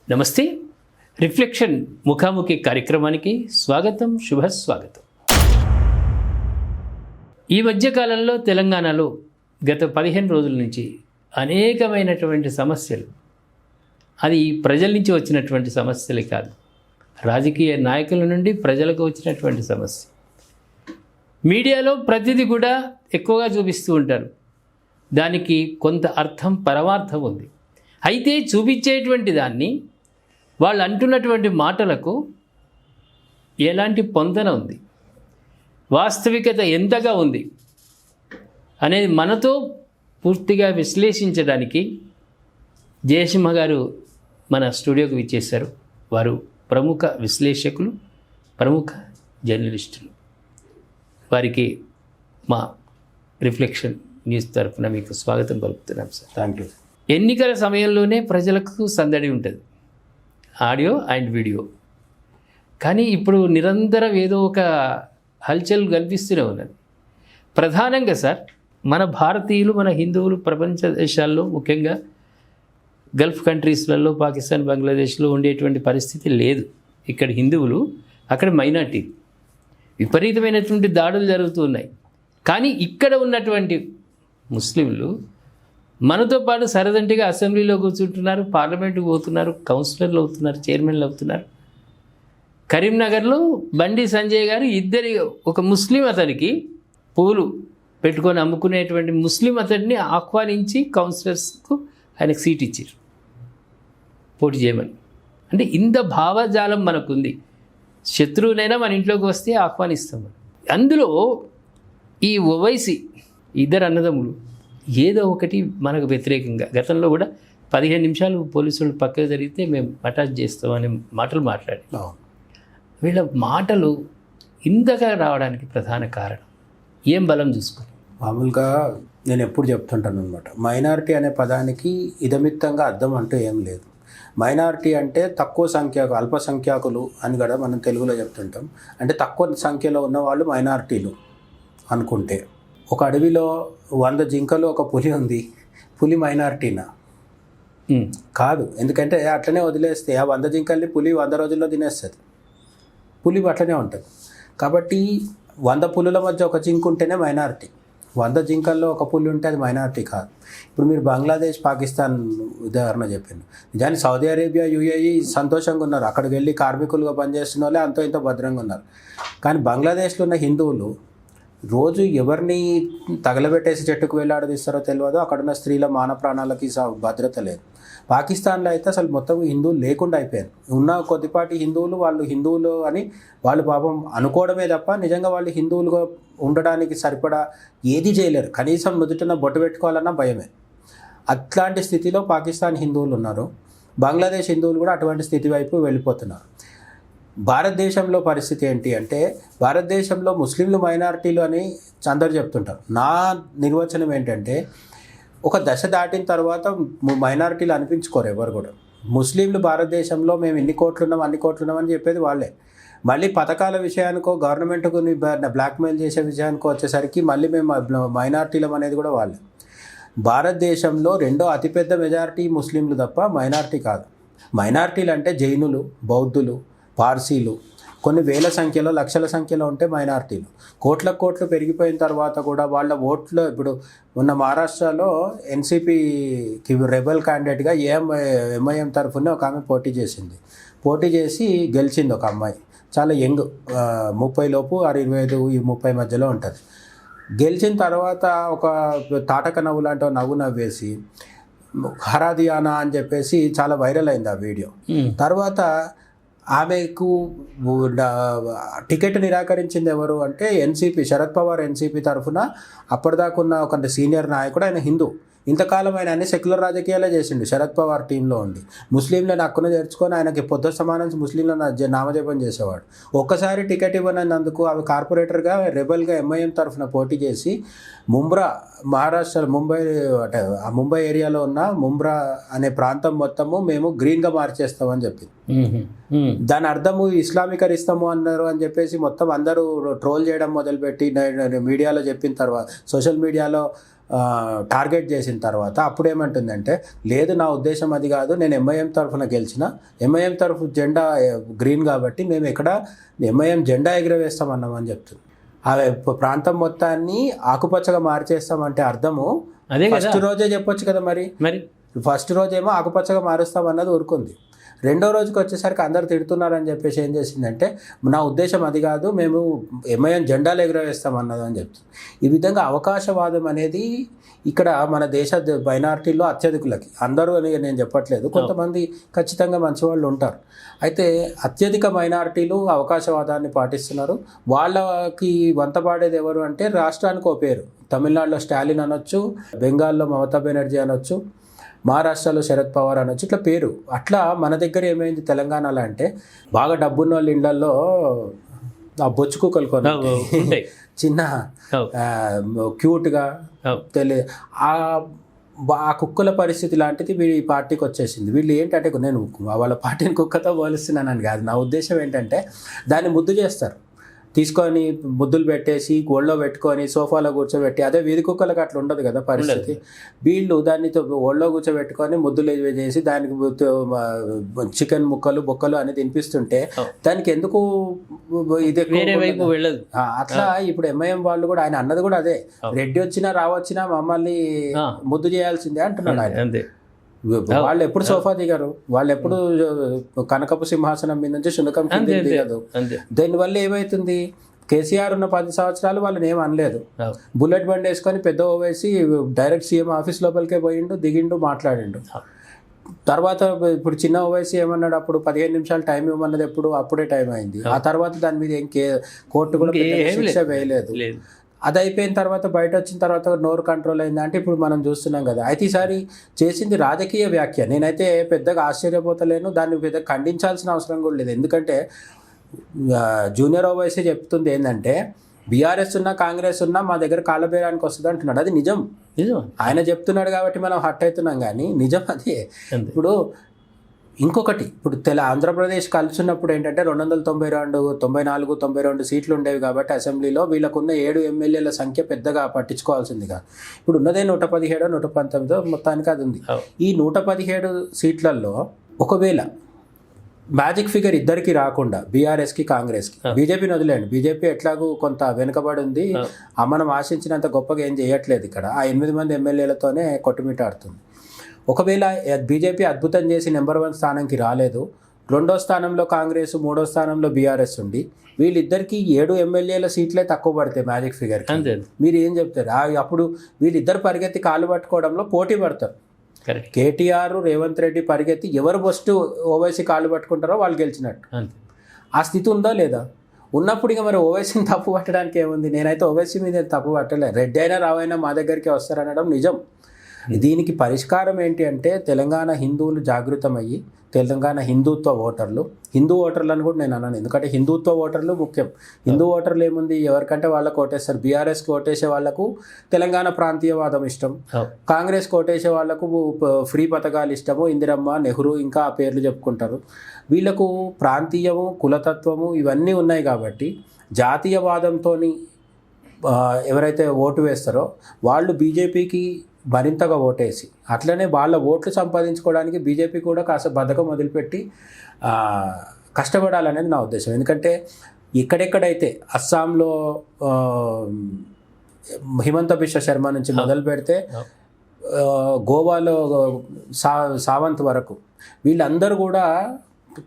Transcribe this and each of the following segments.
నమస్తే. రిఫ్లెక్షన్ ముఖాముఖి కార్యక్రమానికి స్వాగతం, శుభస్వాగతం. ఈ మధ్యకాలంలో తెలంగాణలో గత 15 రోజుల నుంచి అనేకమైనటువంటి సమస్యలు, అది ప్రజల నుంచి వచ్చినటువంటి సమస్యలే కాదు, రాజకీయ నాయకుల నుండి ప్రజలకు వచ్చినటువంటి సమస్య. మీడియాలో ప్రతిదీ కూడా ఎక్కువగా చూపిస్తూ ఉంటారు. దానికి కొంత అర్థం, పరమార్థం ఉంది. అయితే చూపించేటువంటి దాన్ని, వాళ్ళు అంటున్నటువంటి మాటలకు ఎలాంటి పొందన ఉంది, వాస్తవికత ఎంతగా ఉంది అనేది మనతో పూర్తిగా విశ్లేషించడానికి జయసింహ గారు మన స్టూడియోకి విచ్చేశారు. వారు ప్రముఖ విశ్లేషకులు, ప్రముఖ జర్నలిస్టులు. వారికి మా రిఫ్లెక్షన్ న్యూస్ తరఫున మీకు స్వాగతం పలుకుతున్నాం సార్. Thank you. ఎన్నికల సమయంలోనే ప్రజలకు సందడి ఉంటుంది, ఆడియో అండ్ వీడియో. కానీ ఇప్పుడు నిరంతరం ఏదో ఒక హల్చల్ కనిపిస్తూనే ఉన్నది. ప్రధానంగా సార్, మన భారతీయులు, మన హిందువులు ప్రపంచ దేశాల్లో, ముఖ్యంగా గల్ఫ్ కంట్రీస్లలో, పాకిస్తాన్, బంగ్లాదేశ్లో ఉండేటువంటి పరిస్థితి లేదు. ఇక్కడ హిందువులు, అక్కడ మైనార్టీ, విపరీతమైనటువంటి దాడులు జరుగుతూ ఉన్నాయి. కానీ ఇక్కడ ఉన్నటువంటి ముస్లింలు మనతో పాటు సరదంటిగా అసెంబ్లీలో కూర్చుంటున్నారు, పార్లమెంటుకు పోతున్నారు, కౌన్సిలర్లు అవుతున్నారు, చైర్మన్లు అవుతున్నారు. కరీంనగర్లో బండి సంజయ్ గారు ఇద్దరి, ఒక ముస్లిం అతనికి పూలు పెట్టుకొని అమ్ముకునేటువంటి ముస్లిం అతడిని ఆహ్వానించి కౌన్సిలర్స్కు ఆయనకు సీట్ ఇచ్చారు, పోటీ చేయమని. అంటే ఇంత భావజాలం మనకుంది. శత్రువునైనా మన ఇంట్లోకి వస్తే ఆహ్వానిస్తాం. అందులో ఈ ఓవైసీ ఇద్దరు అన్నదమ్ములు ఏదో ఒకటి మనకు వ్యతిరేకంగా, గతంలో కూడా 15 నిమిషాలు పోలీసులు పక్కకు జరిగితే మేము అటాచ్ చేస్తామనే మాటలు మాట్లాడి, వీళ్ళ మాటలు ఇంతగా రావడానికి ప్రధాన కారణం ఏం బలం చూసుకుని? మామూలుగా నేను ఎప్పుడు చెప్తుంటాను అనమాట, మైనారిటీ అనే పదానికి ఇదమిత్తంగా అర్థం అంటూ ఏం లేదు. మైనారిటీ అంటే తక్కువ సంఖ్యకు, అల్పసంఖ్యాకులు అని కూడా మనం తెలుగులో చెప్తుంటాం. అంటే తక్కువ సంఖ్యలో ఉన్న వాళ్ళు మైనారిటీలు అనుకుంటే, ఒక అడవిలో 100 జింకలు, ఒక పులి ఉంది, పులి మైనారిటీనా? కాదు. ఎందుకంటే అట్లనే వదిలేస్తే ఆ 100 జింకల్ని పులి 100 రోజుల్లో తినేస్తుంది. పులి అట్లనే ఉంటుంది. కాబట్టి 100 పులుల మధ్య ఒక జింక ఉంటేనే మైనారిటీ. 100 జింకల్లో ఒక పులి ఉంటే అది మైనారిటీ కాదు. ఇప్పుడు మీరు బంగ్లాదేశ్, పాకిస్తాన్ ఉదాహరణ చెప్పింది. నిజానికి సౌదీ అరేబియా, యుఏఈ సంతోషంగా ఉన్నారు. అక్కడికి వెళ్ళి కార్మికులుగా పనిచేస్తున్న వాళ్ళే అంతో ఇంతో భద్రంగా ఉన్నారు. కానీ బంగ్లాదేశ్లో ఉన్న హిందువులు రోజు ఎవరిని తగలబెట్టేసి చెట్టుకు వెళ్ళాడదీస్తారో తెలియదు. అక్కడున్న స్త్రీల మాన ప్రాణాలకి భద్రత లేదు. పాకిస్తాన్లో అయితే అసలు మొత్తం హిందువులు లేకుండా అయిపోయారు. ఉన్న కొద్దిపాటి హిందువులు, వాళ్ళు హిందువులు అని వాళ్ళు పాపం అనుకోవడమే తప్ప నిజంగా వాళ్ళు హిందువులుగా ఉండడానికి సరిపడా ఏది చేయలేరు. కనీసం నుదుటిన బొట్టు పెట్టుకోవాలన్నా భయమే. అట్లాంటి స్థితిలో పాకిస్తాన్ హిందువులు ఉన్నారు. బంగ్లాదేశ్ హిందువులు కూడా అటువంటి స్థితి వైపు వెళ్ళిపోతున్నారు. భారతదేశంలో పరిస్థితి ఏంటి అంటే, భారతదేశంలో ముస్లింలు మైనారిటీలు అని అందరూ చెప్తుంటారు. నా నిర్వచనం ఏంటంటే, ఒక దశ దాటిన తర్వాత మైనారిటీలు అనిపించుకోరు ఎవరు కూడా. ముస్లింలు భారతదేశంలో మేము ఇన్ని కోట్లున్నాం, అన్ని కోట్లున్నామని చెప్పేది వాళ్ళే. మళ్ళీ పథకాల విషయానికో, గవర్నమెంట్కు బ్లాక్మెయిల్ చేసే విషయానికో వచ్చేసరికి మళ్ళీ మేము మైనారిటీలం అనేది కూడా వాళ్ళే. భారతదేశంలో రెండో అతిపెద్ద మెజారిటీ ముస్లింలు తప్ప మైనారిటీ కాదు. మైనారిటీలు అంటే జైనులు, బౌద్ధులు, పార్సీలు, కొన్ని వేల సంఖ్యలో, లక్షల సంఖ్యలో ఉంటే మైనారిటీలు. కోట్లు పెరిగిపోయిన తర్వాత కూడా వాళ్ళ ఓట్లు, ఇప్పుడు ఉన్న మహారాష్ట్రలో ఎన్సీపీకి రెబల్ క్యాండిడేట్గా ఎంఐఎం తరఫున ఒక ఆమె పోటీ చేసింది. పోటీ చేసి గెలిచింది ఒక అమ్మాయి, చాలా యంగ్, 30 లోపు, 25, 30 మధ్యలో ఉంటుంది. గెలిచిన తర్వాత ఒక తాటక నవ్వు లాంటి నవ్వు నవ్వేసి హరాదియానా అని చెప్పేసి చాలా వైరల్ అయింది ఆ వీడియో. తర్వాత ఆమెకు టికెట్ నిరాకరించింది ఎవరు అంటే ఎన్సీపీ, శరద్ పవార్ ఎన్సీపీ తరఫున అప్పటిదాకా ఉన్న ఒక సీనియర్ నాయకుడు. ఆయన హిందూ. ఇంతకాలం ఆయన అన్ని సెక్యులర్ రాజకీయాలే చేసిండు శరద్ పవార్ టీంలో ఉండి. ముస్లింలను హక్కున చేర్చుకొని ఆయనకి పొద్దు సమానం ముస్లింలను నామజపం చేసేవాడు. ఒక్కసారి టికెట్ ఇవ్వనందుకు ఆమె కార్పొరేటర్గా, రెబల్గా ఎంఐఎం తరఫున పోటీ చేసి ముంబ్రా, మహారాష్ట్ర ముంబై ఏరియాలో ఉన్న ముంబ్రా అనే ప్రాంతం మొత్తము మేము గ్రీన్గా మార్చేస్తామని చెప్పింది. దాని అర్థము ఇస్లామీకరిస్తాము అన్నారు అని చెప్పేసి మొత్తం అందరూ ట్రోల్ చేయడం మొదలుపెట్టి మీడియాలో చెప్పిన తర్వాత, సోషల్ మీడియాలో టార్గెట్ చేసిన తర్వాత అప్పుడు ఏమంటుందంటే లేదు నా ఉద్దేశం అది కాదు, నేను ఎంఐఎం తరఫున గెలిచిన, ఎంఐఎం తరఫు జెండా గ్రీన్ కాబట్టి మేము ఇక్కడ ఎంఐఎం జెండా ఎగురవేస్తామన్నామని చెప్తుంది. ఆ ప్రాంతం మొత్తాన్ని ఆకుపచ్చగా మార్చేస్తామంటే అర్థము అదే ఫస్ట్ రోజే చెప్పొచ్చు కదా. మరి ఫస్ట్ రోజేమో ఆకుపచ్చగా మారుస్తామన్నది ఊరుకుంది. రెండో రోజుకి వచ్చేసరికి అందరు తిడుతున్నారని చెప్పేసి ఏం చేసిందంటే నా ఉద్దేశం అది కాదు, మేము ఎంఐఎం జెండాలు ఎగురవేస్తామన్నది అని చెప్తుంది. ఈ విధంగా అవకాశవాదం అనేది ఇక్కడ మన దేశ మైనారిటీల్లో అత్యధికులకి, అందరూ అని నేను చెప్పట్లేదు, కొంతమంది ఖచ్చితంగా మంచి వాళ్ళు ఉంటారు. అయితే అత్యధిక మైనారిటీలు అవకాశవాదాన్ని పాటిస్తున్నారు. వాళ్ళకి వంతపాడేది ఎవరు అంటే రాష్ట్రానికి ఓ పేరు, తమిళనాడులో స్టాలిన్ అనొచ్చు, బెంగాల్లో మమతా బెనర్జీ అనొచ్చు, మహారాష్ట్రలో శరద్ పవార్ అనొచ్చు, ఇట్లా పేరు. అట్లా మన దగ్గర ఏమైంది తెలంగాణలో అంటే బాగా డబ్బున్న వాళ్ళ ఇళ్లలో ఆ బొచ్చు కుక్కలు కొన్ని చిన్న క్యూట్గా తెలియ ఆ కుక్కల పరిస్థితి లాంటిది ఈ పార్టీకి వచ్చేసింది. వీళ్ళు ఏంటంటే నేను వాళ్ళ పార్టీని కుక్కతో పోలిస్తున్నానని కాదు, నా ఉద్దేశం ఏంటంటే దాన్ని ముద్దు చేస్తారు, తీసుకొని ముద్దులు పెట్టేసి ఒళ్ళో పెట్టుకొని సోఫాలో కూర్చోబెట్టి, అదే వీధి కుక్కలకు అట్లా ఉండదు కదా పరిస్థితి. వీళ్ళు దాన్ని ఒళ్ళో కూర్చోబెట్టుకొని ముద్దులు చేసి దానికి చికెన్ ముక్కలు బొక్కలు అని తినిపిస్తుంటే దానికి ఎందుకు ఇది వెళ్ళదు. అట్లా ఇప్పుడు ఎంఐఎం వాళ్ళు కూడా, ఆయన అన్నది కూడా అదే, రెడ్డి వచ్చినా రావచ్చినా మమ్మల్ని ముద్దు చేయాల్సిందే అంటున్నాడు ఆయన. వాళ్ళు ఎప్పుడు సోఫా దిగారు, వాళ్ళు ఎప్పుడు కనకపు సింహాసనం మీద నుంచి శునకం కింద దిగదు. దానివల్ల ఏమవుతుంది, కేసీఆర్ ఉన్న 10 సంవత్సరాలు వాళ్ళని ఏం అనలేదు. బుల్లెట్ బండి వేసుకొని పెద్ద ఓవేసి డైరెక్ట్ సీఎం ఆఫీస్ లోపలికే పోయిండు, దిగిండు, మాట్లాడిండు. తర్వాత ఇప్పుడు చిన్న ఓవైసీ ఏమన్నాడు, అప్పుడు 15 నిమిషాలు టైం ఇవ్వమన్నది ఎప్పుడు, అప్పుడే టైం అయింది. ఆ తర్వాత దాని మీద కోర్టు కూడా శిక్ష వేయలేదు. అది అయిపోయిన తర్వాత బయట వచ్చిన తర్వాత నోరు కంట్రోల్ అయింది అంటే ఇప్పుడు మనం చూస్తున్నాం కదా. అయితే ఈసారి చేసింది రాజకీయ వ్యాఖ్య. నేనైతే పెద్దగా ఆశ్చర్యపోతలేను, దాన్ని పెద్దగా ఖండించాల్సిన అవసరం కూడా లేదు. ఎందుకంటే జూనియర్ ఓవైసీ చెప్తుంది ఏంటంటే బీఆర్ఎస్ ఉన్నా కాంగ్రెస్ ఉన్నా మా దగ్గర కాళ్ళబేరానికి వస్తుంది అంటున్నాడు. అది నిజం, ఆయన చెప్తున్నాడు కాబట్టి మనం హట్ అవుతున్నాం, కానీ నిజం అదే. ఇప్పుడు ఇంకొకటి, ఇప్పుడు ఆంధ్రప్రదేశ్ కలిసి ఉన్నప్పుడు ఏంటంటే 292 సీట్లు ఉండేవి కాబట్టి అసెంబ్లీలో వీళ్ళకున్న 7 ఎమ్మెల్యేల సంఖ్య పెద్దగా పట్టించుకోవాల్సింది కాదు. ఇప్పుడు ఉన్నదే 117 119 మొత్తానికి అది ఉంది. ఈ 117 సీట్లలో ఒకవేళ మ్యాజిక్ ఫిగర్ ఇద్దరికి రాకుండా బీఆర్ఎస్కి కాంగ్రెస్కి, బీజేపీని వదిలేండి, బీజేపీ ఎట్లాగూ కొంత వెనుకబడి ఉంది, మనం ఆశించినంత గొప్పగా ఏం చేయట్లేదు ఇక్కడ, ఆ 8 మంది ఎమ్మెల్యేలతోనే కొట్టుమిట్టాడుతుంది. ఒకవేళ బీజేపీ అద్భుతం చేసి నెంబర్ 1 స్థానంకి రాలేదు, 2వ స్థానంలో కాంగ్రెస్, 3వ స్థానంలో బీఆర్ఎస్ ఉండి వీళ్ళిద్దరికి 7 ఎమ్మెల్యేల సీట్లే తక్కువ పడతాయి మ్యాజిక్ ఫిగర్. మీరు ఏం చెప్తారు? అప్పుడు వీళ్ళిద్దరు పరిగెత్తి కాళ్ళు పట్టుకోవడంలో పోటీ పడతారు. కేటీఆర్, రేవంత్ రెడ్డి పరిగెత్తి ఎవరు ఫస్ట్ ఓవైసీ కాళ్ళు పట్టుకుంటారో వాళ్ళు గెలిచినట్టు. ఆ స్థితి ఉందా లేదా? ఉన్నప్పుడు ఇక మరి ఓవైసీని తప్పు పట్టడానికి ఏముంది? నేనైతే ఓవైసీ మీద తప్పు పట్టలేదు. రెడ్డి అయినా రావైనా మా దగ్గరికి వస్తారనడం నిజం. దీనికి పరిష్కారం ఏంటి అంటే తెలంగాణ హిందువులు జాగృతమయ్యి, తెలంగాణ హిందుత్వ ఓటర్లు, హిందూ ఓటర్లను కూడా నేను అన్నాను, ఎందుకంటే హిందుత్వ ఓటర్లు ముఖ్యం. హిందూ ఓటర్లు ఏముంది, ఎవరికంటే వాళ్ళకు ఓటేస్తారు. బీఆర్ఎస్కి ఓటేసే వాళ్ళకు తెలంగాణ ప్రాంతీయవాదం ఇష్టం, కాంగ్రెస్కి ఓటేసే వాళ్ళకు ఫ్రీ పథకాలు ఇష్టము, ఇందిరమ్మ, నెహ్రూ, ఇంకా ఆ పేర్లు చెప్పుకుంటారు. వీళ్ళకు ప్రాంతీయము, కులతత్వము ఇవన్నీ ఉన్నాయి కాబట్టి జాతీయవాదంతో ఎవరైతే ఓటు వేస్తారో వాళ్ళు బీజేపీకి మరింతగా ఓటేసి అట్లనే వాళ్ళ ఓట్లు సంపాదించుకోవడానికి బీజేపీ కూడా కాస్త బద్ధకం వదిలిపెట్టి కష్టపడాలనేది నా ఉద్దేశం. ఎందుకంటే ఎక్కడెక్కడైతే అస్సాంలో హిమంత బిశ్వ శర్మ నుంచి మొదలు పెడితే గోవాలో సావంత్ వరకు వీళ్ళందరూ కూడా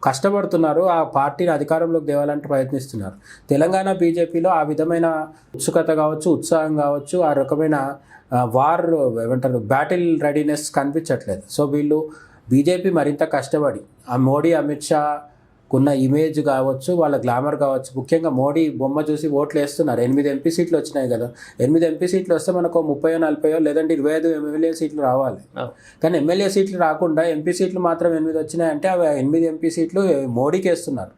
కష్టపడుతున్నారు, ఆ పార్టీని అధికారంలోకి తేవాలంటే ప్రయత్నిస్తున్నారు. తెలంగాణ బీజేపీలో ఆ విధమైన ఉత్సుకత కావచ్చు, ఉత్సాహం కావచ్చు, ఆ రకమైన వార్ ఏమంటారు బ్యాటిల్ రెడీనెస్ కనిపించట్లేదు. సో వీళ్ళు బీజేపీ మరింత కష్టపడి ఆ మోడీ, అమిత్ షా ఉన్న ఇమేజ్ కావచ్చు, వాళ్ళ గ్లామర్ కావచ్చు, ముఖ్యంగా మోడీ బొమ్మ చూసి ఓట్లు వేస్తున్నారు. 8 ఎంపీ సీట్లు వచ్చినాయి కదా, 8 ఎంపీ సీట్లు వస్తే మనకు 30-40 లేదంటే 25 ఎమ్మెల్యే సీట్లు రావాలి. కానీ ఎమ్మెల్యే సీట్లు రాకుండా ఎంపీ సీట్లు మాత్రం 8 వచ్చినాయంటే అవి 8 ఎంపీ సీట్లు మోడీకి వేస్తున్నారు.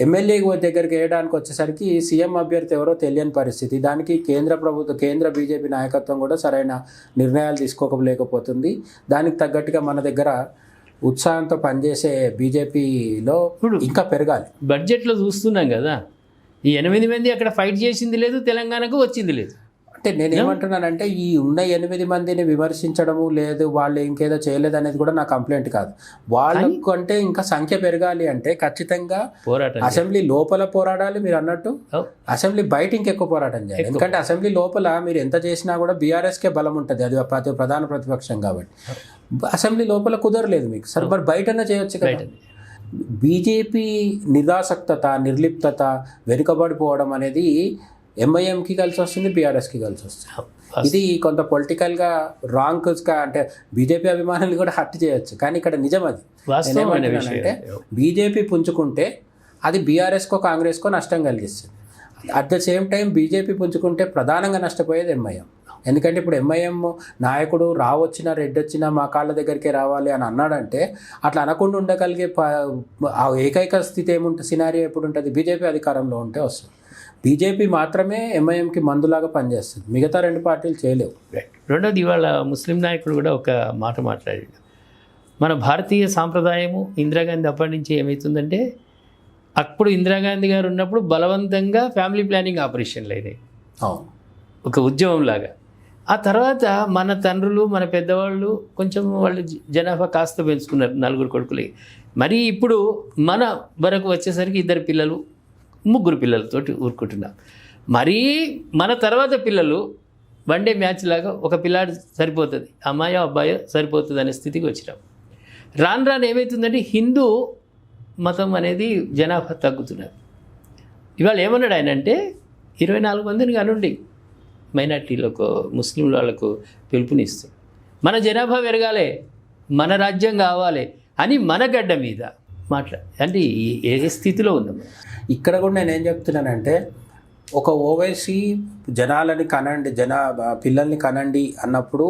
ఎమ్మెల్యే దగ్గరికి వేయడానికి వచ్చేసరికి సీఎం అభ్యర్థి ఎవరో తెలియని పరిస్థితి. దానికి కేంద్ర బీజేపీ నాయకత్వం కూడా సరైన నిర్ణయాలు తీసుకోలేకపోతుంది. దానికి తగ్గట్టుగా మన దగ్గర ఉత్సాహంతో పనిచేసే బీజేపీలో ఇంకా పెరగాలి. బడ్జెట్లో చూస్తున్నాం కదా, ఈ 8 మంది అక్కడ ఫైట్ చేసింది లేదు, తెలంగాణకు వచ్చింది లేదు. అంటే నేను ఏమంటున్నానంటే ఈ ఉన్న 8 మందిని విమర్శించడము లేదు వాళ్ళు ఇంకేదో చేయలేదు అనేది కూడా నా కంప్లైంట్ కాదు. వాళ్ళకు అంటే ఇంకా సంఖ్య పెరగాలి అంటే ఖచ్చితంగా పోరాటం అసెంబ్లీ లోపల పోరాడాలి మీరు అన్నట్టు, అసెంబ్లీ బయట ఇంకెక్కువ పోరాటం చేయాలి. ఎందుకంటే అసెంబ్లీ లోపల మీరు ఎంత చేసినా కూడా బీఆర్ఎస్కే బలం ఉంటుంది, అది ప్రధాన ప్రతిపక్షం కాబట్టి. అసెంబ్లీ లోపల కుదరలేదు మీకు, సరే మరి బయటనే చేయొచ్చు కదా. బీజేపీ నిరాసక్తత, నిర్లిప్తత, వెనుకబడిపోవడం అనేది ఎంఐఎంకి కలిసి వస్తుంది, బీఆర్ఎస్కి కలిసి వస్తుంది. ఇది కొంత పొలిటికల్గా రాంగ్గా అంటే బీజేపీ అభిమానులు కూడా హర్ట్ చేయొచ్చు, కానీ ఇక్కడ నిజం అది. అంటే బీజేపీ పుంజుకుంటే అది బీఆర్ఎస్కో కాంగ్రెస్కో నష్టం కలిగిస్తుంది. At the same time BJP పుంజుకుంటే ప్రధానంగా నష్టపోయేది ఎంఐఎం. ఎందుకంటే ఇప్పుడు ఎంఐఎం నాయకుడు రావచ్చినా రెడ్డొచ్చినా మా కాళ్ళ దగ్గరికే రావాలి అని అన్నాడంటే అట్లా అనకుండా ఉండగలిగే ఆ ఏకైక స్థితి ఏముంటుంది, సినారియో ఎప్పుడు ఉంటుంది, బీజేపీ అధికారంలో ఉంటే వస్తుంది. బీజేపీ మాత్రమే ఎంఐఎంకి మందులాగా పనిచేస్తుంది, మిగతా 2 పార్టీలు చేయలేవు. రెండోది, ఇవాళ ముస్లిం నాయకుడు కూడా ఒక మాట మాట్లాడాడు. మన భారతీయ సాంప్రదాయము ఇందిరాగాంధీ అప్పటి నుంచి ఏమవుతుందంటే, అప్పుడు ఇందిరాగాంధీ గారు ఉన్నప్పుడు బలవంతంగా ఫ్యామిలీ ప్లానింగ్ ఆపరేషన్లు అయినాయి, ఒక ఉద్యమంలాగా. ఆ తర్వాత మన తండ్రులు మన పెద్దవాళ్ళు కొంచెం వాళ్ళు జనాభా కాస్త పెంచుకున్నారు, 4 కొడుకులే. మరి ఇప్పుడు మన వరకు వచ్చేసరికి 2 పిల్లలు 3 పిల్లలతోటి ఊరుకుంటున్నాం. మరీ మన తర్వాత పిల్లలు వన్డే మ్యాచ్ లాగా ఒక పిల్లాడు సరిపోతుంది, అమ్మాయో అబ్బాయో సరిపోతుంది అనే స్థితికి వచ్చినాం. రాను రాను ఏమవుతుందంటే హిందూ మతం అనేది జనాభా తగ్గుతున్నారు. ఇవాళ ఏమన్నాడు ఆయన అంటే 24 మందిని కానుండి మైనార్టీలకు ముస్లిం వాళ్ళకు పిలుపునిస్తాం, మన జనాభా పెరగాలి, మన రాజ్యం కావాలి అని మన గడ్డ మీద అంటే ఏ స్థితిలో ఉందాం. ఇక్కడ కూడా నేను ఏం చెప్తున్నానంటే, ఒక ఓవైసీ జనాలని కనండి, పిల్లల్ని కనండి అన్నప్పుడు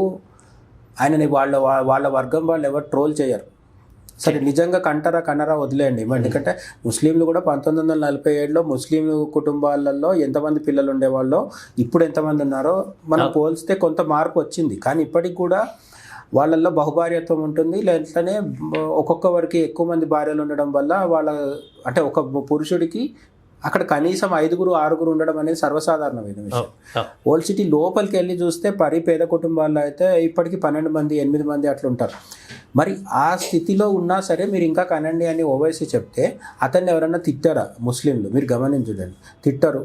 ఆయనని వాళ్ళ వర్గం వాళ్ళు ఎవరు ట్రోల్ చేయరు. సరే నిజంగా కనరా వదిలేయండి. ఎందుకంటే ముస్లింలు కూడా 1947లో ముస్లిం కుటుంబాలలో ఎంతమంది పిల్లలు ఉండేవాళ్ళో ఇప్పుడు ఎంతమంది ఉన్నారో మనం పోల్స్తే కొంత మార్పు వచ్చింది. కానీ ఇప్పటికి కూడా వాళ్ళల్లో బహుభార్యత్వం ఉంటుంది, లేదంటే ఒక్కొక్కరికి ఎక్కువ మంది భార్యలు ఉండడం వల్ల వాళ్ళ అంటే ఒక పురుషుడికి అక్కడ కనీసం 5-6 ఉండడం అనేది సర్వసాధారణమైన విషయం. ఓల్డ్ సిటీ లోపలికి వెళ్ళి చూస్తే పేద కుటుంబాల్లో అయితే ఇప్పటికీ 12 మంది 8 మంది అట్లా ఉంటారు. మరి ఆ స్థితిలో ఉన్నా సరే మీరు ఇంకా కనండి అని ఓవైసీ చెప్తే అతన్ని ఎవరన్నా తిట్టారా ముస్లింలు? మీరు గమనించండి, తిట్టరు.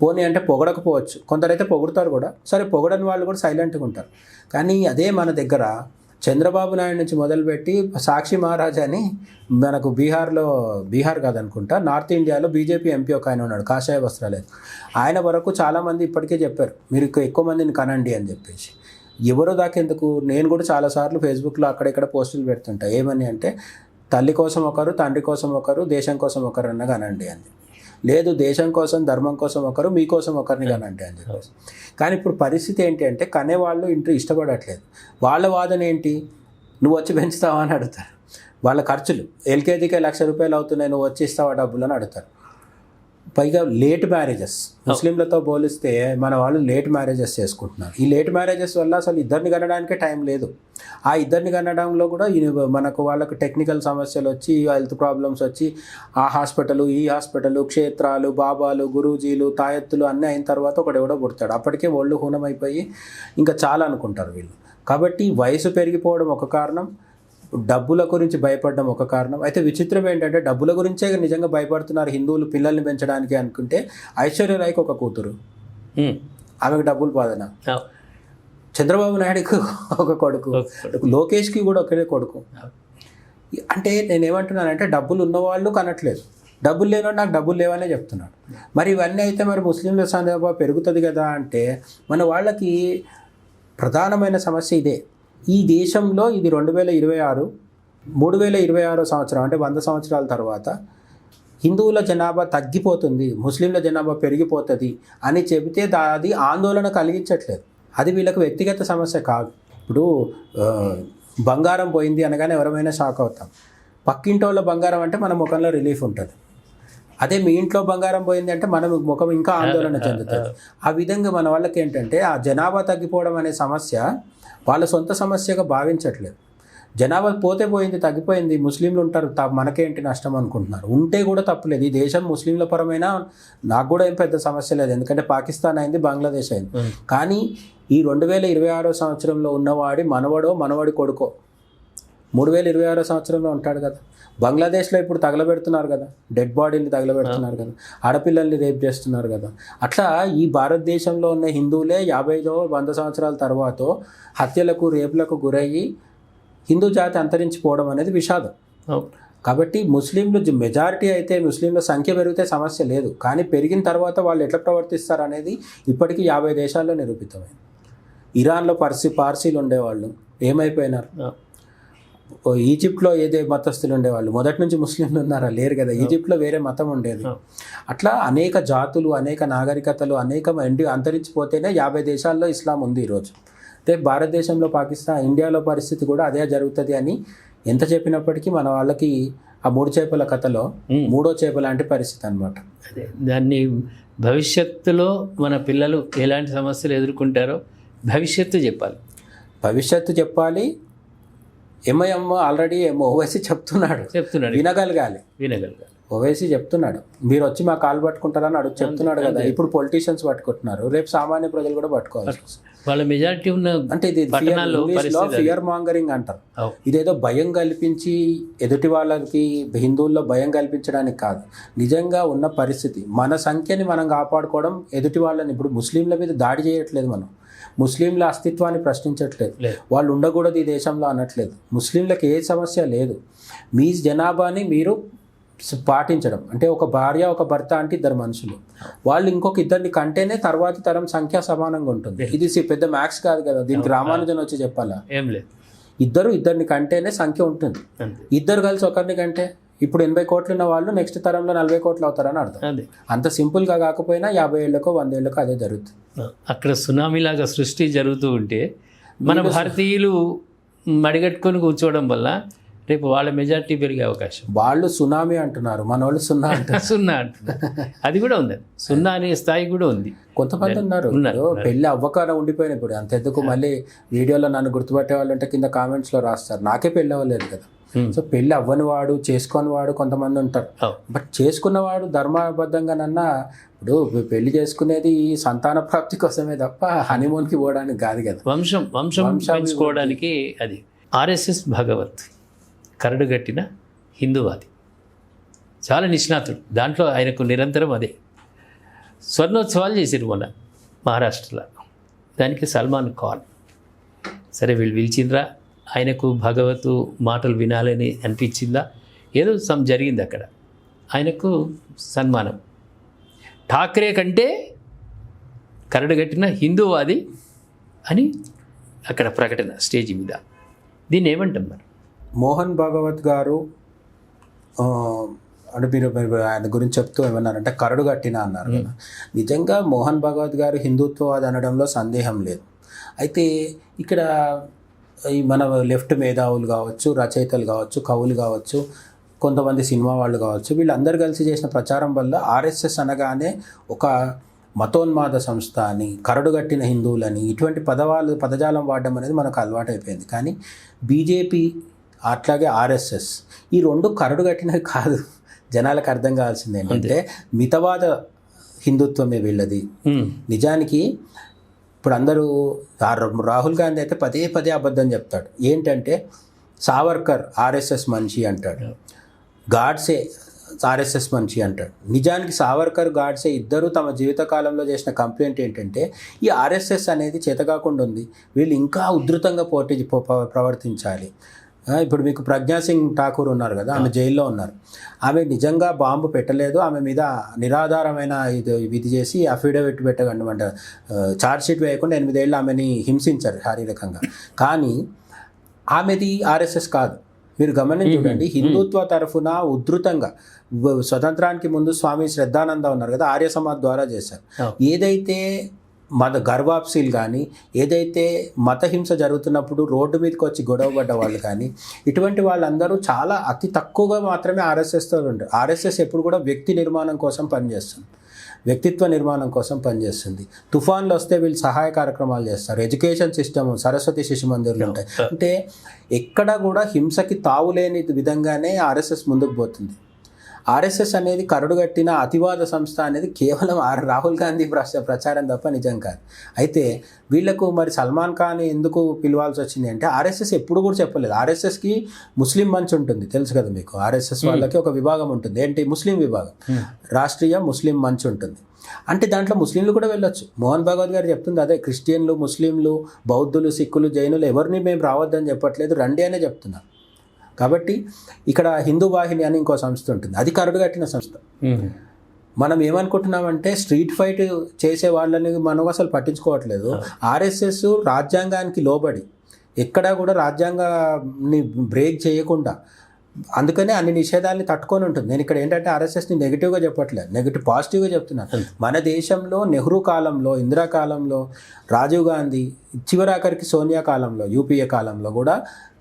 పోనీ అంటే పొగడకపోవచ్చు, కొందరైతే పొగుడతారు కూడా. సరే పొగడని వాళ్ళు కూడా సైలెంట్గా ఉంటారు. కానీ అదే మన దగ్గర చంద్రబాబు నాయుడు నుంచి మొదలుపెట్టి సాక్షి మహారాజ్ అని మనకు బీహార్ కాదనుకుంటా, నార్త్ ఇండియాలో బీజేపీ ఎంపీ ఒక ఆయన ఉన్నాడు, కాషాయ వస్త్రాలు. ఆయన వరకు చాలామంది ఇప్పటికే చెప్పారు మీరు ఎక్కువ మందిని కనండి అని చెప్పేసి. ఎవరో దాకెందుకు, నేను కూడా చాలాసార్లు ఫేస్బుక్లో అక్కడెక్కడ పోస్టులు పెడుతుంటా. ఏమని అంటే తల్లి కోసం ఒకరు, తండ్రి కోసం ఒకరు, దేశం కోసం ఒకరు అన్న కనండి అని. లేదు దేశం కోసం ధర్మం కోసం ఒకరు, మీకోసం ఒకరిని కనండి అని చెప్పేసి. కానీ ఇప్పుడు పరిస్థితి ఏంటి అంటే కనేవాళ్ళు ఇష్టపడట్లేదు. వాళ్ళ వాదన ఏంటి, నువ్వు వచ్చి పెంచుతావా అని అడుగుతారు. వాళ్ళ ఖర్చులు ఎల్కేజీకే ₹1,00,000 అవుతున్నాయి, నువ్వు వచ్చి ఇస్తావా డబ్బులు అని అడుగుతారు. పైగా లేట్ మ్యారేజెస్, ముస్లింలతో పోలిస్తే మన వాళ్ళు లేట్ మ్యారేజెస్ చేసుకుంటున్నారు. ఈ లేట్ మ్యారేజెస్ వల్ల అసలు ఇద్దరిని కనడానికే టైం లేదు. ఆ ఇద్దరిని కనడంలో కూడా మనకు వాళ్ళకు టెక్నికల్ సమస్యలు వచ్చి, హెల్త్ ప్రాబ్లమ్స్ వచ్చి, ఆ హాస్పిటల్ ఈ హాస్పిటల్, క్షేత్రాలు, బాబాలు, గురూజీలు, తాయెత్తులు అన్నీ అయిన తర్వాత ఒకడెవడో పుడతాడు. అప్పటికే ఒళ్ళు హూనమైపోయి ఇంకా చాలా అనుకుంటారు వీళ్ళు. కాబట్టి వయసు పెరిగిపోవడం ఒక కారణం, డబ్బుల గురించి భయపడడం ఒక కారణం. అయితే విచిత్రం ఏంటంటే డబ్బుల గురించే నిజంగా భయపడుతున్నారు హిందువులు పిల్లల్ని పెంచడానికి అనుకుంటే ఐశ్వర్య రాయ్కి ఒక కూతురు, ఆమెకు డబ్బులు బాధన. చంద్రబాబు నాయుడుకి ఒక కొడుకు, లోకేష్కి కూడా ఒకరే కొడుకు. అంటే నేనేమంటున్నానంటే డబ్బులు ఉన్నవాళ్ళు కనట్లేదు, డబ్బులు లేనివాడు నాకు డబ్బులు లేవనే చెప్తున్నాడు. మరి ఇవన్నీ అయితే మరి ముస్లింల సందర్భం పెరుగుతుంది కదా అంటే మన వాళ్ళకి ప్రధానమైన సమస్య ఇదే. ఈ దేశంలో ఇది 2026 3,026 సంవత్సరం అంటే 100 సంవత్సరాల తర్వాత హిందువుల జనాభా తగ్గిపోతుంది, ముస్లింల జనాభా పెరిగిపోతుంది అని చెబితే అది ఆందోళన కలిగించట్లేదు. అది వీళ్ళకు వ్యక్తిగత సమస్య కాదు. ఇప్పుడు బంగారం పోయింది అనగానే ఎవరైనా షాక్ అవుతాం. పక్కింటోళ్ళ బంగారం అంటే మన ముఖంలో రిలీఫ్ ఉంటుంది. అదే మీ ఇంట్లో బంగారం పోయింది అంటే మన ముఖం ఇంకా ఆందోళన చెందుతుంది. ఆ విధంగా మన వాళ్ళకి ఏంటంటే ఆ జనాభా తగ్గిపోవడం అనే సమస్య వాళ్ళ సొంత సమస్యగా భావించట్లేదు. జనాభా పోతే పోయింది, తగ్గిపోయింది, ముస్లింలు ఉంటారు, మనకేంటి నష్టం అనుకుంటున్నారు. ఉంటే కూడా తప్పులేదు. ఈ దేశం ముస్లింల పరమైన నాకు కూడా ఏం పెద్ద సమస్య లేదు, ఎందుకంటే పాకిస్తాన్ అయింది, బంగ్లాదేశ్ అయింది. కానీ ఈ 2026 సంవత్సరంలో ఉన్నవాడి మనవడి కొడుకో 3026 సంవత్సరంలో ఉంటాడు కదా. బంగ్లాదేశ్లో ఇప్పుడు తగలబెడుతున్నారు కదా, డెడ్ బాడీని తగలబెడుతున్నారు కదా, ఆడపిల్లల్ని రేప్ చేస్తున్నారు కదా. అట్లా ఈ భారతదేశంలో ఉన్న హిందువులే 50-100 సంవత్సరాల తర్వాత హత్యలకు, రేపులకు గురయ్యి హిందూ జాతి అంతరించిపోవడం అనేది విషాదం. కాబట్టి ముస్లింలు మెజారిటీ అయితే, ముస్లింల సంఖ్య పెరిగితే సమస్య లేదు, కానీ పెరిగిన తర్వాత వాళ్ళు ఎట్లా ప్రవర్తిస్తారు అనేది ఇప్పటికీ 50 దేశాల్లో నిరూపితమైంది. ఇరాన్లో పార్సీలు ఉండేవాళ్ళు ఏమైపోయినారు? ఈజిప్ట్లో ఏదే మతస్థులు ఉండేవాళ్ళు, మొదటి నుంచి ముస్లింలు ఉన్నారా? లేరు కదా. ఈజిప్ట్లో వేరే మతం ఉండేది. అట్లా అనేక జాతులు, అనేక నాగరికతలు, అనేక అంతరించిపోతేనే 50 దేశాల్లో ఇస్లాం ఉంది ఈరోజు. అయితే భారతదేశంలో, ఇండియాలో పరిస్థితి కూడా అదే జరుగుతుంది అని ఎంత చెప్పినప్పటికీ మన వాళ్ళకి ఆ 3 చేపల కథలో 3వ చేప లాంటి పరిస్థితి అనమాట. దాన్ని భవిష్యత్తులో మన పిల్లలు ఎలాంటి సమస్యలు ఎదుర్కొంటారో భవిష్యత్తు చెప్పాలి. ఎంఐఎం ఆల్రెడీ ఓవైసీ చెప్తున్నాడు, వినగలగాలి. ఓవైసీ చెప్తున్నాడు, మీరు వచ్చి మా కాలు పట్టుకుంటారని చెప్తున్నాడు కదా. ఇప్పుడు పొలిటీషియన్స్ పట్టుకుంటున్నారు, రేపు సామాన్య ప్రజలు కూడా పట్టుకోవాలి. వాళ్ళ మెజారిటీ ఉన్న అంటే ఇది ఫియర్ మాంగరింగ్ అంటారు. ఇదేదో భయం కల్పించి ఎదుటి వాళ్ళకి, హిందువుల్లో భయం కల్పించడానికి కాదు, నిజంగా ఉన్న పరిస్థితి. మన సంఖ్యని మనం కాపాడుకోవడం, ఎదుటి వాళ్ళని, ఇప్పుడు ముస్లింల మీద దాడి చేయట్లేదు, మనం ముస్లింల అస్తిత్వాన్ని ప్రశ్నించట్లేదు, వాళ్ళు ఉండకూడదు ఈ దేశంలో అనట్లేదు. ముస్లింలకు ఏ సమస్య లేదు. మీ జనాభాని మీరు పాటించడం అంటే, ఒక భార్య ఒక భర్త అంటే 2 మనుషులు, వాళ్ళు ఇంకొక 2ని కంటేనే తర్వాతి తరం సంఖ్య సమానంగా ఉంటుంది. ఇది పెద్ద మ్యాథ్స్ కాదు కదా, దీనికి రామానుజన్ వచ్చి చెప్పాలా? ఏం లేదు. 2 కంటేనే సంఖ్య ఉంటుంది. 2 కలిసి ఒకరిని కంటే ఇప్పుడు 80 కోట్లు ఉన్న వాళ్ళు నెక్స్ట్ తరంలో 40 కోట్లు అవుతారని అర్థం. అంత సింపుల్గా కాకపోయినా 50 ఏళ్ళకో 100 ఏళ్ళకో అదే జరుగుతుంది. అక్కడ సునామీలాగా సృష్టి జరుగుతూ ఉంటే మన భారతీయులు మడిగట్టుకొని కూర్చోవడం వల్ల రేపు వాళ్ళ మెజారిటీ పెరిగే అవకాశం. వాళ్ళు సునామీ అంటున్నారు, మన వాళ్ళు సున్నా అంటున్నారు. అది కూడా ఉంది, సున్నా అనే స్థాయి కూడా ఉంది. కొంతమంది ఉన్నారు పెళ్ళి అవ్వకుండా ఉండిపోయిన, ఇప్పుడు అంతెందుకు మళ్ళీ వీడియోలో నన్ను గుర్తుపట్టే వాళ్ళు అంటే కింద కామెంట్స్లో రాస్తారు, నాకే పెళ్ళి అవ్వలేదు కదా. సో పెళ్ళి అవ్వని వాడు, చేసుకొని వాడు కొంతమంది ఉంటారు. బట్ చేసుకున్నవాడు ధర్మబద్ధంగానన్నా, ఇప్పుడు పెళ్లి చేసుకునేది సంతాన ప్రాప్తి కోసమే తప్ప హనీమూన్కి పోవడానికి కాదు కదా, వంశం పెంచుకోవడానికి. అది ఆర్ఎస్ఎస్ భగవత్ కరడుగట్టిన హిందూవాది, చాలా నిష్ణాతుడు. దాంట్లో ఆయనకు నిరంతరం అదే. స్వర్ణోత్సవాలు చేసారు మొన్న మహారాష్ట్రలో, దానికి సల్మాన్ ఖాన్. సరే వీళ్ళు పిలిచిండ్రా, ఆయనకు భగవత్ మాటలు వినాలని అనిపించిందా, ఏదో జరిగింది అక్కడ, ఆయనకు సన్మానం. ఠాక్రే కంటే కరడుగట్టిన హిందూవాది అని అక్కడ ప్రకటన స్టేజ్ మీద. దీన్ని ఏమంటాం మరి? మోహన్ భాగవత్ గారు అంటే మీరు ఆయన గురించి చెప్తూ ఏమన్నారంటే కరడు కట్టిన అన్నారు కదా. నిజంగా మోహన్ భాగవత్ గారు హిందుత్వవాది అనడంలో సందేహం లేదు. అయితే ఇక్కడ ఈ మన లెఫ్ట్ మేధావులు కావచ్చు, రచయితలు కావచ్చు, కవులు కావచ్చు, కొంతమంది సినిమా వాళ్ళు కావచ్చు, వీళ్ళందరూ కలిసి చేసిన ప్రచారం వల్ల ఆర్ఎస్ఎస్ అనగానే ఒక మతోన్మాద సంస్థ అని, కరడుగట్టిన హిందువులని, ఇటువంటి పదజాలం వాడడం అనేది మనకు అలవాటైపోయింది. కానీ బీజేపీ అట్లాగే ఆర్ఎస్ఎస్ ఈ 2 కరడుగట్టినవి కాదు. జనాలకు అర్థం కావాల్సింది ఏంటంటే మితవాద హిందుత్వమే వీళ్ళది. నిజానికి ఇప్పుడు అందరూ రాహుల్ గాంధీ అయితే పదే అబద్ధం చెప్తాడు. ఏంటంటే సావర్కర్ ఆర్ఎస్ఎస్ మనిషి అంటాడు, గాడ్సే ఆర్ఎస్ఎస్ మనిషి అంటాడు. నిజానికి సావర్కర్, గాడ్సే ఇద్దరు తమ జీవితకాలంలో చేసిన కంప్లైంట్ ఏంటంటే ఈ ఆర్ఎస్ఎస్ అనేది చేతకాకుండా ఉంది, వీళ్ళు ఇంకా ఉధృతంగా ప్రవర్తించాలి. ఇప్పుడు మీకు ప్రజ్ఞా సింగ్ ఠాకూర్ ఉన్నారు కదా, ఆమె జైల్లో ఉన్నారు. ఆమె నిజంగా బాంబు పెట్టలేదు, ఆమె మీద నిరాధారమైన ఇది చేసి అఫిడవిట్ పెట్టగండి ఛార్జ్షీట్ వేయకుండా 8 ఏళ్ళు ఆమెని హింసించారు శారీరకంగా. కానీ ఆమెది ఆర్ఎస్ఎస్ కాదు. మీరు గమనించి చూడండి, హిందుత్వ తరఫున ఉధృతంగా స్వతంత్రానికి ముందు స్వామి శ్రద్ధానంద ఉన్నారు కదా, ఆర్య సమాజ్ ద్వారా చేశారు. ఏదైతే గర్వాప్సీలు కానీ, ఏదైతే మతహింస జరుగుతున్నప్పుడు రోడ్డు మీదకి వచ్చి గొడవపడ్డ వాళ్ళు కానీ, ఇటువంటి వాళ్ళందరూ చాలా అతి తక్కువగా మాత్రమే ఆర్ఎస్ఎస్తో ఉంటారు. ఆర్ఎస్ఎస్ ఎప్పుడు కూడా వ్యక్తి నిర్మాణం కోసం పనిచేస్తుంది. వ్యక్తిత్వ నిర్మాణం కోసం పనిచేస్తుంది. తుఫాన్లు వస్తే వీళ్ళు సహాయ కార్యక్రమాలు చేస్తారు. ఎడ్యుకేషన్ సిస్టమ్, సరస్వతి శిశు మందిర్లు ఉంటాయి. అంటే ఎక్కడ కూడా హింసకి తావులేని విధంగానే ఆర్ఎస్ఎస్ ముందుకు పోతుంది. ఆర్ఎస్ఎస్ అనేది కరడుగట్టిన అతివాద సంస్థ అనేది కేవలం రాహుల్ గాంధీ ప్రచారం తప్ప నిజం కాదు. అయితే వీళ్లకు మరి సల్మాన్ ఖాన్ ఎందుకు పిలవాల్సి వచ్చింది అంటే ఆర్ఎస్ఎస్ ఎప్పుడు కూడా చెప్పలేదు. ఆర్ఎస్ఎస్కి ముస్లిం మంచ్ ఉంటుంది, తెలుసు కదా మీకు. ఆర్ఎస్ఎస్ వాళ్ళకి ఒక విభాగం ఉంటుంది, ఏంటి ముస్లిం విభాగం, రాష్ట్రీయ ముస్లిం మంచ్ ఉంటుంది. అంటే దాంట్లో ముస్లింలు కూడా వెళ్ళొచ్చు. మోహన్ భాగవత్ గారు చెప్తుంది అదే, క్రిస్టియన్లు, ముస్లింలు, బౌద్ధులు, సిక్కులు, జైనులు ఎవరిని మేము రావద్దని చెప్పట్లేదు, రండి అనే చెప్తున్నారు. కాబట్టి ఇక్కడ హిందూ వాహిని అని ఇంకో సంస్థ ఉంటుంది, అది కరడు కట్టిన సంస్థ. మనం ఏమనుకుంటున్నామంటే స్ట్రీట్ ఫైట్ చేసే వాళ్ళని మనం అసలు పట్టించుకోవట్లేదు. ఆర్ఎస్ఎస్ రాజ్యాంగానికి లోబడి ఎక్కడా కూడా రాజ్యాంగాన్ని బ్రేక్ చేయకుండా, అందుకనే అన్ని నిషేధాలని తట్టుకొని ఉంటుంది. నేను ఇక్కడ ఏంటంటే ఆర్ఎస్ఎస్ని నెగిటివ్గా చెప్పట్లేదు, పాజిటివ్గా చెప్తున్నాను. మన దేశంలో నెహ్రూ కాలంలో, ఇందిరా కాలంలో, రాజీవ్ గాంధీ, చివరాఖరికి సోనియా కాలంలో, యూపీఏ కాలంలో కూడా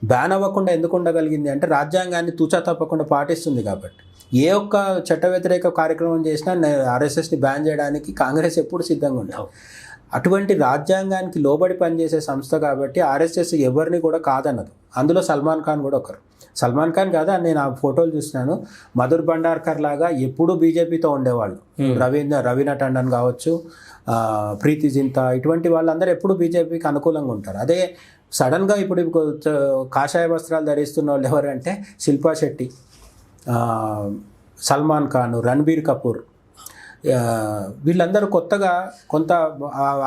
బ్యాన్ అవ్వకుండా ఎందుకు ఉండగలిగింది అంటే రాజ్యాంగాన్ని తూచా తప్పకుండా పాటిస్తుంది కాబట్టి. ఏ ఒక్క చట్ట వ్యతిరేక కార్యక్రమం చేసినా ఆర్ఎస్ఎస్ని బ్యాన్ చేయడానికి కాంగ్రెస్ ఎప్పుడు సిద్ధంగా ఉండవు. అటువంటి రాజ్యాంగానికి లోబడి పనిచేసే సంస్థ కాబట్టి ఆర్ఎస్ఎస్ ఎవరిని కూడా కాదన్నదు. అందులో సల్మాన్ ఖాన్ కూడా ఒకరు. సల్మాన్ ఖాన్ కాదా, నేను ఆ ఫోటోలు చూస్తున్నాను, మధుర్ భండార్కర్ లాగా ఎప్పుడూ బీజేపీతో ఉండేవాళ్ళు. రవీనా టండన్ కావచ్చు, ప్రీతి జింతా, ఇటువంటి వాళ్ళందరూ ఎప్పుడు బీజేపీకి అనుకూలంగా ఉంటారు. అదే సడన్గా ఇప్పుడు కాషాయ వస్త్రాలు ధరిస్తున్న వాళ్ళు ఎవరంటే శిల్పా శెట్టి, సల్మాన్ ఖాన్, రణబీర్ కపూర్, వీళ్ళందరూ కొత్తగా కొంత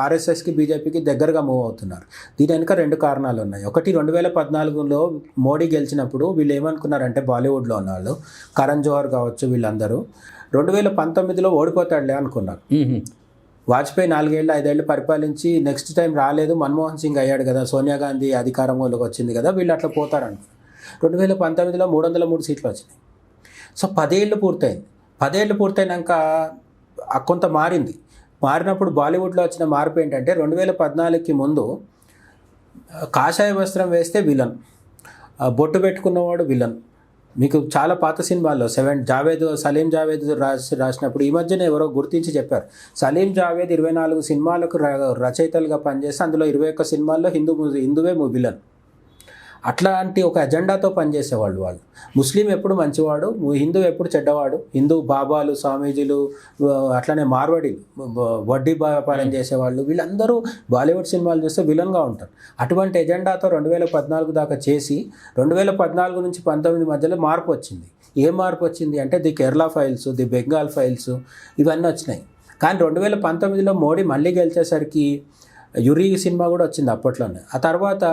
ఆర్ఎస్ఎస్కి, బీజేపీకి దగ్గరగా మూవ్ అవుతున్నారు. దీని వెనుక రెండు కారణాలు ఉన్నాయి. ఒకటి, 2014లో మోడీ గెలిచినప్పుడు వీళ్ళు ఏమనుకున్నారంటే బాలీవుడ్లో ఉన్నవాళ్ళు, కరణ్ జోహర్ కావచ్చు, వీళ్ళందరూ 2019లో ఓడిపోతాడులే అనుకున్నారు. వాజ్పేయి 4 ఏళ్ళు 5 ఏళ్ళు పరిపాలించి నెక్స్ట్ టైం రాలేదు, మన్మోహన్ సింగ్ అయ్యాడు కదా, సోనియా గాంధీ అధికారంలోకి వచ్చింది కదా, వీళ్ళు అట్లా పోతారనుకున్నారు. 2019లో 303 సీట్లు వచ్చినాయి. సో 10 ఏళ్ళు పూర్తయింది. 10 ఏళ్ళు పూర్తయినాక కొంత మారినప్పుడు బాలీవుడ్లో వచ్చిన మార్పు ఏంటంటే 2014కి ముందు కాషాయ వస్త్రం వేస్తే విలన్, బొట్టు పెట్టుకున్నవాడు విలన్. మీకు చాలా పాత సినిమాల్లో సలీం జావేద్ రాసినప్పుడు ఈ మధ్యన ఎవరో గుర్తించి చెప్పారు, సలీం జావేద్ 24 సినిమాలకు రచయితలుగా పనిచేస్తే అందులో 21 సినిమాల్లో హిందువే విలన్. అట్లాంటి ఒక ఎజెండాతో పనిచేసేవాళ్ళు వాళ్ళు. ముస్లిం ఎప్పుడు మంచివాడు, హిందూ ఎప్పుడు చెడ్డవాడు, హిందూ బాబాలు, స్వామీజీలు, అట్లనే మార్వాడీలు, వడ్డీ వ్యాపారం చేసేవాళ్ళు, వీళ్ళందరూ బాలీవుడ్ సినిమాలు చూస్తే విలన్గా ఉంటారు. అటువంటి ఎజెండాతో 2014 దాకా చేసి 2014 నుంచి 19 మధ్యలో మార్పు వచ్చింది. ఏ మార్పు వచ్చింది అంటే the Kerala files, the Bengal files, ఇవన్నీ వచ్చినాయి. కానీ 2019లో మోడీ మళ్ళీ గెలిచేసరికి యురి సినిమా కూడా వచ్చింది అప్పట్లోనే. ఆ తర్వాత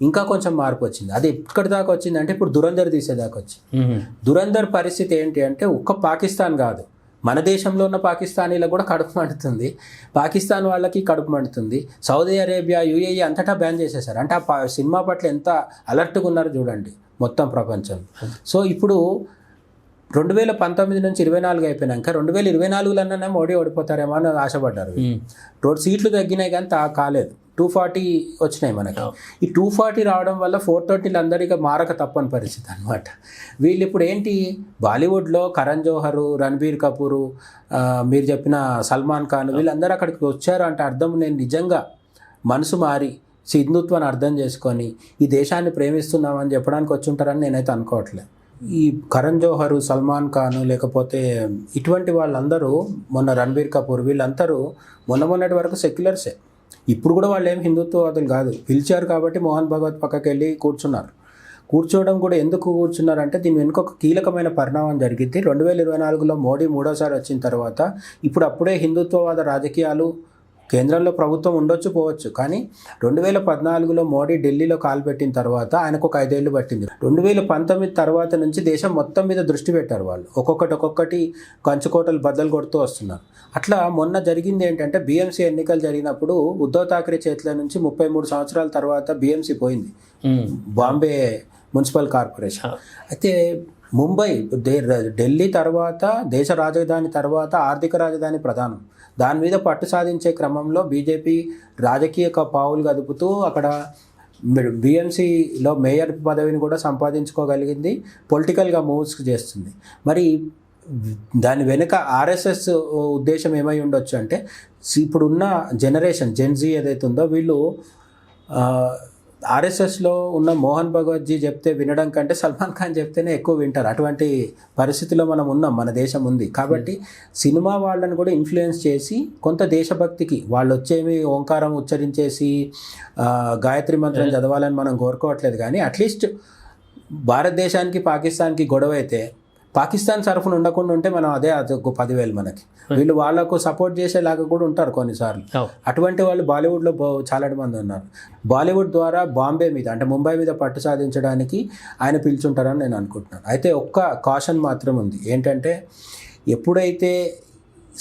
ఇంకా కొంచెం మార్పు వచ్చింది. అది ఎక్కడి దాకా వచ్చింది అంటే ఇప్పుడు దురంధర్ తీసేదాకా వచ్చింది. దురంధర్ పరిస్థితి ఏంటి అంటే ఒక్క పాకిస్తాన్ కాదు, మన దేశంలో ఉన్న పాకిస్తానీలకు కూడా కడుపు మండుతుంది, పాకిస్తాన్ వాళ్ళకి కడుపు మండుతుంది, సౌదీ అరేబియా, యుఏఈ అంతటా బ్యాన్ చేసేసారు. అంటే ఆ సినిమా పట్ల ఎంత అలర్ట్గా ఉన్నారో చూడండి మొత్తం ప్రపంచం. సో ఇప్పుడు 2019 నుంచి 24 అయిపోయినాక 2024లోనే మోడీ ఓడిపోతారేమో అని ఆశపడ్డారు. 2 సీట్లు తగ్గినాయి కానీ కాలేదు, 240 వచ్చినాయి మనకి. ఈ 240 రావడం వల్ల 430 అందరికీ మారక తప్పని పరిస్థితి అనమాట. వీళ్ళు ఇప్పుడు ఏంటి, బాలీవుడ్లో కరణ్ జోహర్, రణబీర్ కపూర్, మీరు చెప్పిన సల్మాన్ ఖాన్, వీళ్ళందరూ అక్కడికి వచ్చారు అంటే అర్థం నేను నిజంగా మనసు మారి హిందుత్వాన్ని అర్థం చేసుకొని ఈ దేశాన్ని ప్రేమిస్తున్నామని చెప్పడానికి వచ్చి ఉంటారని నేనైతే అనుకోవట్లేదు. ఈ కరణ్ జోహర్, సల్మాన్ ఖాన్, లేకపోతే ఇటువంటి వాళ్ళందరూ, మొన్న రణబీర్ కపూర్, వీళ్ళందరూ మొన్నటి వరకు సెక్యులర్సే. ఇప్పుడు కూడా వాళ్ళు ఏం హిందుత్వవాదులు కాదు. పిలిచారు కాబట్టి మోహన్ భగవత్ పక్కకి వెళ్ళి కూర్చున్నారు. కూర్చోవడం కూడా ఎందుకు కూర్చున్నారంటే దీని వెనుక ఒక కీలకమైన పరిణామం జరిగింది. 2024లో మోడీ 3వసారి వచ్చిన తర్వాత అప్పుడే హిందుత్వవాద రాజకీయాలు కేంద్రంలో ప్రభుత్వం ఉండొచ్చు పోవచ్చు, కానీ 2014లో మోడీ ఢిల్లీలో కాలుపెట్టిన తర్వాత ఆయనకు ఒక 5 ఏళ్ళు పట్టింది. 2019 తర్వాత నుంచి దేశం మొత్తం మీద దృష్టి పెట్టారు వాళ్ళు. ఒక్కొక్కటి కంచుకోటలు బద్దలు కొడుతూ వస్తున్నారు. అట్లా మొన్న జరిగింది ఏంటంటే బీఎంసీ ఎన్నికలు జరిగినప్పుడు ఉద్ధవ్ ఠాక్రే చేతుల నుంచి 33 సంవత్సరాల తర్వాత బీఎంసీ పోయింది, బాంబే మున్సిపల్ కార్పొరేషన్. అయితే ముంబై, ఢిల్లీ తర్వాత దేశ రాజధాని తర్వాత ఆర్థిక రాజధాని ప్రధానం. దాని మీద పట్టు సాధించే క్రమంలో బీజేపీ రాజకీయ పావులు గదుపుతూ అక్కడ బీఎంసీలో మేయర్ పదవిని కూడా సంపాదించుకోగలిగింది, పొలిటికల్గా మూవ్స్ చేస్తుంది. మరి దాని వెనుక ఆర్ఎస్ఎస్ ఉద్దేశం ఏమై ఉండొచ్చు అంటే ఇప్పుడున్న జనరేషన్ జెన్జీ ఏదైతే ఉందో వీళ్ళు ఆర్ఎస్ఎస్లో ఉన్న మోహన్ భగవత్జీ చెప్తే వినడం కంటే సల్మాన్ ఖాన్ చెప్తేనే ఎక్కువ వింటారు. అటువంటి పరిస్థితిలో మనం ఉన్నాం, మన దేశం ఉంది. కాబట్టి సినిమా వాళ్ళని కూడా ఇన్ఫ్లుయెన్స్ చేసి కొంత దేశభక్తికి వాళ్ళు వచ్చేమి ఓంకారం ఉచ్చరించేసి గాయత్రి మంత్రం చదవాలని మనం కోరుకోవట్లేదు. కానీ అట్లీస్ట్ భారతదేశానికి పాకిస్తాన్కి గొడవ అయితే పాకిస్తాన్ తరఫున ఉండకుండా ఉంటే మనం అదే 10,000 మనకి. వీళ్ళు వాళ్ళకు సపోర్ట్ చేసేలాగా కూడా ఉంటారు కొన్నిసార్లు. అటువంటి వాళ్ళు బాలీవుడ్లో చాలా మంది ఉన్నారు. బాలీవుడ్ ద్వారా బాంబే మీద అంటే ముంబై మీద పట్టు సాధించడానికి ఆయన పిలుచుంటారని నేను అనుకుంటున్నాను. అయితే ఒక్క కాషన్ మాత్రం ఉంది, ఏంటంటే ఎప్పుడైతే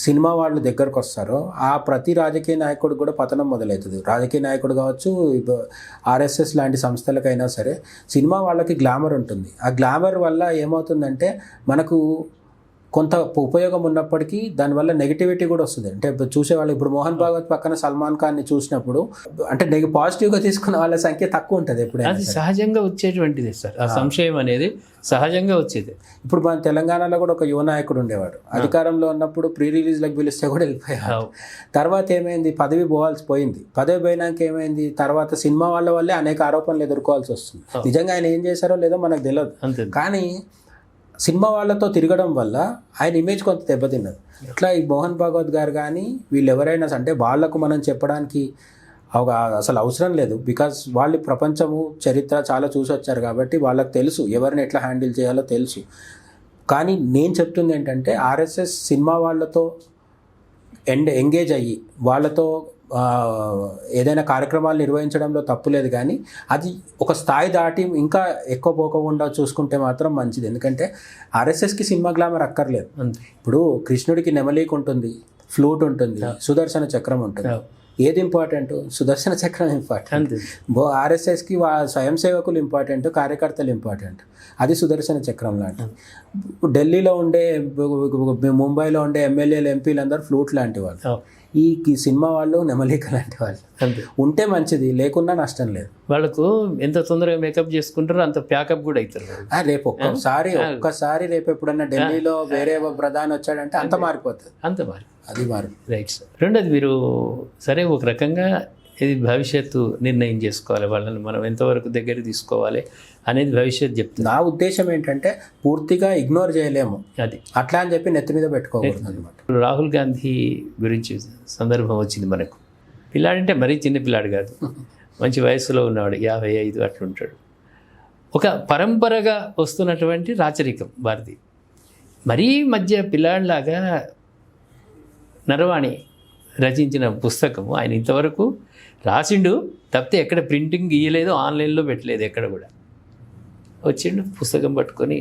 సినిమా వాళ్ళు దగ్గరకు వస్తారో ఆ ప్రతి రాజకీయ నాయకుడు కూడా పతనం మొదలవుతుంది. రాజకీయ నాయకుడు కావచ్చు, ఆర్ఎస్ఎస్ లాంటి సంస్థలకైనా సరే సినిమా వాళ్ళకి గ్లామర్ ఉంటుంది. ఆ గ్లామర్ వల్ల ఏమవుతుందంటే మనకు కొంత ఉపయోగం ఉన్నప్పటికీ దానివల్ల నెగిటివిటీ కూడా వస్తుంది. అంటే చూసేవాళ్ళు ఇప్పుడు మోహన్ భాగవత్ పక్కన సల్మాన్ ఖాన్ని చూసినప్పుడు అంటే పాజిటివ్గా తీసుకున్న వాళ్ళ సంఖ్య తక్కువ ఉంటుంది. ఎప్పుడైనా అది సహజంగా వచ్చేటువంటిది సార్, ఆ సంశయం అనేది సహజంగా వచ్చేది. ఇప్పుడు మన తెలంగాణలో కూడా ఒక యువ నాయకుడు ఉండేవాడు, అధికారంలో ఉన్నప్పుడు ప్రీ రిలీజ్లకు పిలిస్తే కూడా వెళ్ళిపోయాడు. తర్వాత ఏమైంది, పదవి పోయింది. పదవి పోయినాక ఏమైంది, తర్వాత సినిమా వాళ్ళ వల్లే అనేక ఆరోపణలు ఎదుర్కోవాల్సి వస్తుంది. నిజంగా ఆయన ఏం చేశారో లేదో మనకు తెలియదు, కానీ సినిమా వాళ్ళతో తిరగడం వల్ల ఆయన ఇమేజ్ కొంత దెబ్బతిన్నది. ఇట్లా ఈ మోహన్ భాగవత్ గారు కానీ వీళ్ళు ఎవరైనా అంటే వాళ్లకు మనం చెప్పడానికి అసలు అవసరం లేదు. బికాజ్ వాళ్ళు ప్రపంచము చరిత్ర చాలా చూసి వచ్చారు కాబట్టి వాళ్ళకి తెలుసు ఎవరిని ఎట్లా హ్యాండిల్ చేయాలో తెలుసు. కానీ నేను చెప్తుంది ఏంటంటే ఆర్ఎస్ఎస్ సినిమా వాళ్ళతో ఎంగేజ్ అయ్యి వాళ్ళతో ఏదైనా కార్యక్రమాలు నిర్వహించడంలో తప్పు లేదు, కానీ అది ఒక స్థాయి దాటి ఇంకా ఎక్కువ పోకుండా చూసుకుంటే మాత్రం మంచిది. ఎందుకంటే ఆర్ఎస్ఎస్కి సినిమా గ్లామర్ అక్కర్లేదు. ఇప్పుడు కృష్ణుడికి నెమలీకి ఉంటుంది, ఫ్లూట్ ఉంటుంది, సుదర్శన చక్రం ఉంటుంది. ఏది ఇంపార్టెంట్? సుదర్శన చక్రం ఇంపార్టెంట్. ఆర్ఎస్ఎస్కి స్వయం సేవకులు ఇంపార్టెంట్, కార్యకర్తలు ఇంపార్టెంట్. అది సుదర్శన చక్రం లాంటిది. ఢిల్లీలో ఉండే ముంబైలో ఉండే ఎమ్మెల్యేలు ఎంపీలు అందరూ ఫ్లూట్ లాంటి వాళ్ళు. ఈ సినిమా వాళ్ళు నెమలిక లాంటి వాళ్ళు. ఉంటే మంచిది, లేకున్నా నష్టం లేదు. వాళ్ళకు ఎంత తొందరగా మేకప్ చేసుకుంటారో అంత ప్యాకప్ కూడా అవుతారు. రేపు ఒక్కసారి రేపు ఎప్పుడన్నా ఢిల్లీలో వేరే ప్రధాని వచ్చాడంటే అంత మారిపోతుంది. అది మారి రైట్ సార్. రెండోది మీరు సరే ఒక రకంగా ఇది భవిష్యత్తు నిర్ణయం చేసుకోవాలి, వాళ్ళని మనం ఎంతవరకు దగ్గర తీసుకోవాలి అనేది భవిష్యత్తు చెప్తుంది. నా ఉద్దేశం ఏంటంటే పూర్తిగా ఇగ్నోర్ చేయలేము, అది అట్లా అని చెప్పి నెత్తి మీద పెట్టుకోకూడదు అనమాట. రాహుల్ గాంధీ గురించి సందర్భం వచ్చింది మనకు. పిల్లాడంటే మరీ చిన్న పిల్లాడు కాదు, మంచి వయసులో ఉన్నవాడు, 55 అట్లుంటాడు. ఒక పరంపరగా వస్తున్నటువంటి రాచరికం వారిది. మరీ మధ్య పిల్లాడిలాగా నరవాణి రచించిన పుస్తకము ఆయన ఇంతవరకు రాసిండు తప్పితే ఎక్కడ ప్రింటింగ్ ఇయ్యలేదు, ఆన్లైన్లో పెట్టలేదు, ఎక్కడ కూడా. వచ్చిండు పుస్తకం పట్టుకొని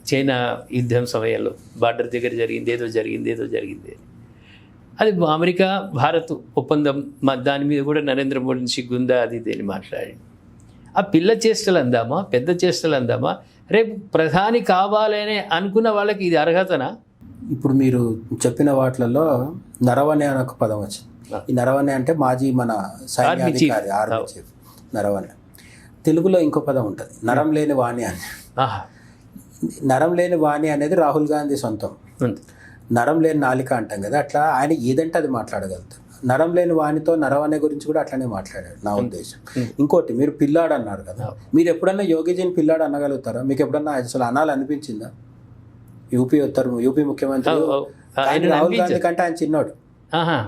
చైనా యుద్ధం సమయంలో బార్డర్ దగ్గర ఏదో జరిగింది అది అమెరికా భారత్ ఒప్పందం దాని మీద కూడా నరేంద్ర మోడీ సిగ్గుందా అది అని మాట్లాడి ఆ పిల్ల చేష్టలు అందామా పెద్ద చేష్టలు అందామా? రేపు ప్రధాని కావాలనే అనుకున్న వాళ్ళకి ఇది అర్హతనా? ఇప్పుడు మీరు చెప్పిన వాటిలలో నరవణే అనే ఒక పదం వచ్చింది. ఈ నరవణే అంటే మాజీ మన సైన్యాధికారి, ఆర్మీ చీఫ్ నరవణే. తెలుగులో ఇంకో పదం ఉంటుంది, నరం లేని వాణి అని. నరం లేని వాణి అనేది రాహుల్ గాంధీ సొంతం. నరం లేని నాలిక అంటాం కదా, అట్లా ఆయన ఏదంటే అది మాట్లాడగలుగుతారు. నరం లేని వాణితో నరవణే గురించి కూడా అట్లనే మాట్లాడాడు నా ఉద్దేశం. ఇంకోటి, మీరు పిల్లాడు అన్నారు కదా, మీరు ఎప్పుడన్నా యోగిజీని పిల్లాడు అనగలుగుతారా? మీకు ఎప్పుడన్నా అసలు అనాలనిపించిందా? యూపీ ముఖ్యమంత్రి రాహుల్ గాంధీ కంటే ఆయన చిన్నోడు.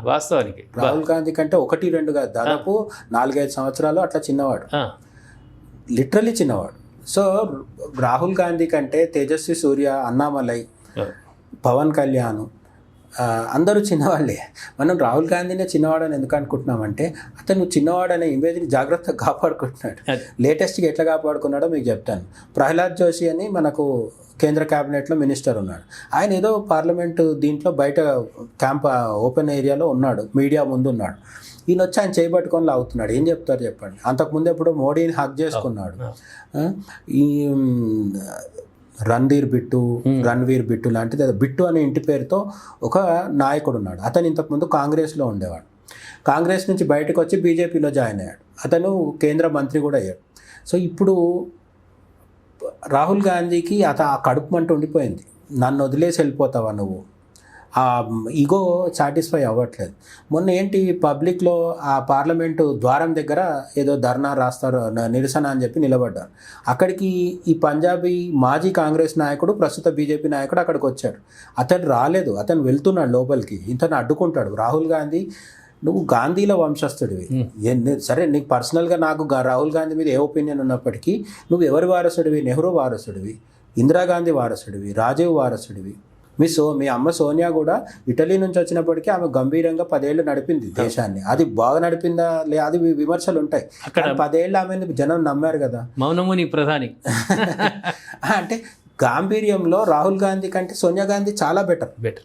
వాస్తవానికి రాహుల్ గాంధీ కంటే 1-2 కాదు, దాదాపు 4-5 సంవత్సరాలు అట్లా చిన్నవాడు, లిటరలీ చిన్నవాడు. సో రాహుల్ గాంధీ కంటే తేజస్వి సూర్య, అన్నామలై, పవన్ కళ్యాణ్ అందరూ చిన్నవాళ్ళే. మనం రాహుల్ గాంధీనే చిన్నవాడని ఎందుకు అనుకుంటున్నామంటే అతను చిన్నవాడనే ఇమేజ్ని జాగ్రత్తగా కాపాడుకుంటున్నాడు. లేటెస్ట్గా ఎట్లా కాపాడుకున్నాడో మీకు చెప్తాను. ప్రహ్లాద్ జోషి అని మనకు కేంద్ర క్యాబినెట్లో మినిస్టర్ ఉన్నాడు. ఆయన ఏదో పార్లమెంటు దీంట్లో బయట క్యాంప్ ఓపెన్ ఏరియాలో ఉన్నాడు, మీడియా ముందు ఉన్నాడు. ఈయన వచ్చి ఆయన చేయబట్టుకొని లాగుతున్నాడు. ఏం చెప్తారు చెప్పండి? అంతకుముందు ఎప్పుడు మోడీని హక్ చేసుకున్నాడు. ఈ రణ్వీర్ బిట్టు లాంటిది, బిట్టు అనే ఇంటి పేరుతో ఒక నాయకుడు ఉన్నాడు. అతను ఇంతకుముందు కాంగ్రెస్లో ఉండేవాడు. కాంగ్రెస్ నుంచి బయటకు వచ్చి బీజేపీలో జాయిన్ అయ్యాడు. అతను కేంద్ర మంత్రి కూడా అయ్యాడు. సో ఇప్పుడు రాహుల్ గాంధీకి ఆ కడుపు మంట ఉండిపోయింది. నన్ను వదిలేసి వెళ్ళిపోతావా నువ్వు, ఆ ఈగో సాటిస్ఫై అవ్వట్లేదు. మొన్న ఏంటి పబ్లిక్లో ఆ పార్లమెంటు ద్వారం దగ్గర ఏదో ధర్నా రాస్తారు, నిరసన అని చెప్పి నిలబడ్డారు. అక్కడికి ఈ పంజాబీ మాజీ కాంగ్రెస్ నాయకుడు, ప్రస్తుత బీజేపీ నాయకుడు అక్కడికి వచ్చాడు. అతను రాలేదు, అతను వెళ్తున్నాడు లోపలికి. ఇతను అడ్డుకుంటాడు. రాహుల్ గాంధీ, నువ్వు గాంధీల వంశస్థుడివి, సరే నీకు పర్సనల్గా నాకు రాహుల్ గాంధీ మీద ఏ ఒపీనియన్ ఉన్నప్పటికీ నువ్వు ఎవరి వారసుడివి? నెహ్రూ వారసుడివి, ఇందిరాగాంధీ వారసుడివి, రాజీవ్ వారసుడివి. మీ అమ్మ సోనియా కూడా ఇటలీ నుంచి వచ్చినప్పటికీ ఆమె గంభీరంగా 10 ఏళ్ళు నడిపింది దేశాన్ని. అది బాగా నడిపిందా లే, అది విమర్శలు ఉంటాయి. అక్కడ 10 ఏళ్ళు ఆమె జనం నమ్మారు కదా. మౌనముని ప్రధాని అంటే గాంభీర్యంలో రాహుల్ గాంధీ కంటే సోనియా గాంధీ చాలా బెటర్.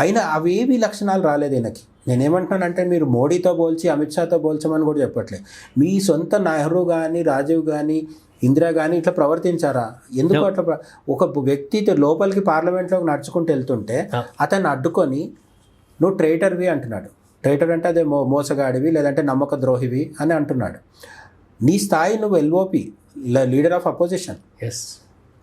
అయినా అవేవి లక్షణాలు రాలేదు ఈయనకి. నేనేమంటున్నానంటే, మీరు మోడీతో పోల్చి అమిత్ షాతో పోల్చమని కూడా చెప్పట్లేదు. మీ సొంత నెహ్రూ కానీ, రాజీవ్ కానీ, ఇందిరా కానీ ఇట్లా ప్రవర్తించారా? ఎందుకు అట్లా? ఒక వ్యక్తి లోపలికి పార్లమెంట్లోకి నడుచుకుంటూ వెళ్తుంటే అతన్ని అడ్డుకొని నువ్వు ట్రైటర్వి అంటున్నాడు. ట్రైటర్ అంటే అదే మోసగాడివి, లేదంటే నమ్మక ద్రోహివి అని అంటున్నాడు. నీ స్థాయి నువ్వు ఎల్ఓపి, లీడర్ ఆఫ్ అపోజిషన్.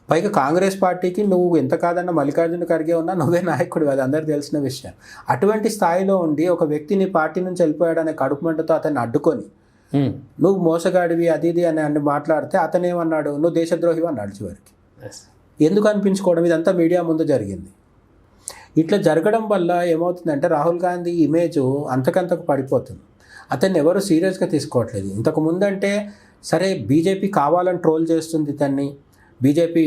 పైగా కాంగ్రెస్ పార్టీకి నువ్వు ఎంత కాదన్నా మల్లికార్జున ఖర్గే ఉన్నా నువ్వే నాయకుడు, అది అందరికీ తెలిసిన విషయం. అటువంటి స్థాయిలో ఉండి ఒక వ్యక్తిని పార్టీ నుంచి వెళ్ళిపోయాడనే కడుపుమంటతో అతన్ని అడ్డుకొని నువ్వు మోసగాడివి అది ఇది అని మాట్లాడితే అతను ఏమన్నాడు? నువ్వు దేశద్రోహివి అన్నాడు చివరికి. ఎందుకు అనిపించుకోవడం? ఇదంతా మీడియా ముందు జరిగింది. ఇట్లా జరగడం వల్ల ఏమవుతుందంటే రాహుల్ గాంధీ ఇమేజ్ అంతకంతకు పడిపోతుంది. అతన్ని ఎవరు సీరియస్గా తీసుకోవట్లేదు. ఇంతకు ముందంటే సరే బీజేపీ కావాలని ట్రోల్ చేస్తుంది ఇతన్ని, బీజేపీ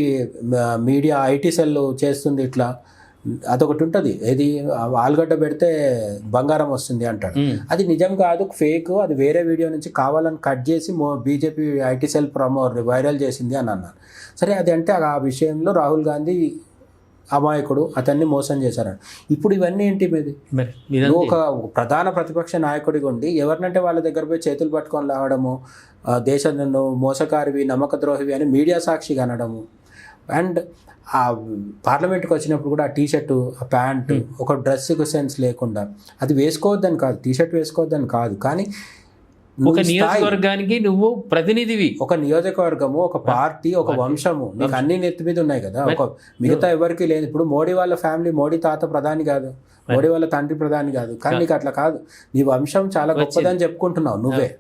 మీడియా ఐటీ సెల్ చేస్తుంది, ఇట్లా అదొకటి ఉంటుంది, ఏది ఆలుగడ్డ పెడితే బంగారం వస్తుంది అంటాడు. అది నిజం కాదు, ఫేక్. అది వేరే వీడియో నుంచి కావాలని కట్ చేసి బీజేపీ ఐటీ సెల్ వైరల్ చేసింది అని అన్నారు. సరే, అది అంటే ఆ విషయంలో రాహుల్ గాంధీ అమాయకుడు, అతన్ని మోసం చేశారని. ఇప్పుడు ఇవన్నీ ఏంటి మీది? ఒక ప్రధాన ప్రతిపక్ష నాయకుడిగా ఉండి ఎవరినంటే వాళ్ళ దగ్గర పోయి చేతులు పట్టుకొని రావడము, దేశాన్ని మోసకారివి, నమ్మక ద్రోహివి అని మీడియా సాక్షిగా అనడము. అండ్ ఆ పార్లమెంట్కి వచ్చినప్పుడు కూడా ఆ టీషర్టు, ఆ ప్యాంటు, ఒక డ్రెస్కి సెన్స్ లేకుండా, అది వేసుకోవద్దని కాదు, టీషర్ట్ వేసుకోవద్దని కాదు, కానీ ఒక నియోజకవర్గానికి నువ్వు ప్రతినిధివి. ఒక నియోజకవర్గము, ఒక పార్టీ, ఒక వంశము, నీకు అన్ని నెత్తి మీద ఉన్నాయి కదా. ఒక మిగతా ఎవరికి లేదు. ఇప్పుడు మోడీ వాళ్ళ ఫ్యామిలీ, మోడీ తాత ప్రధాని కాదు, మోడీ వాళ్ళ తండ్రి ప్రధాని కాదు, కానీ నీకు అట్లా కాదు. నీ వంశం చాలా గొప్పదని చెప్పుకుంటున్నావు నువ్వే.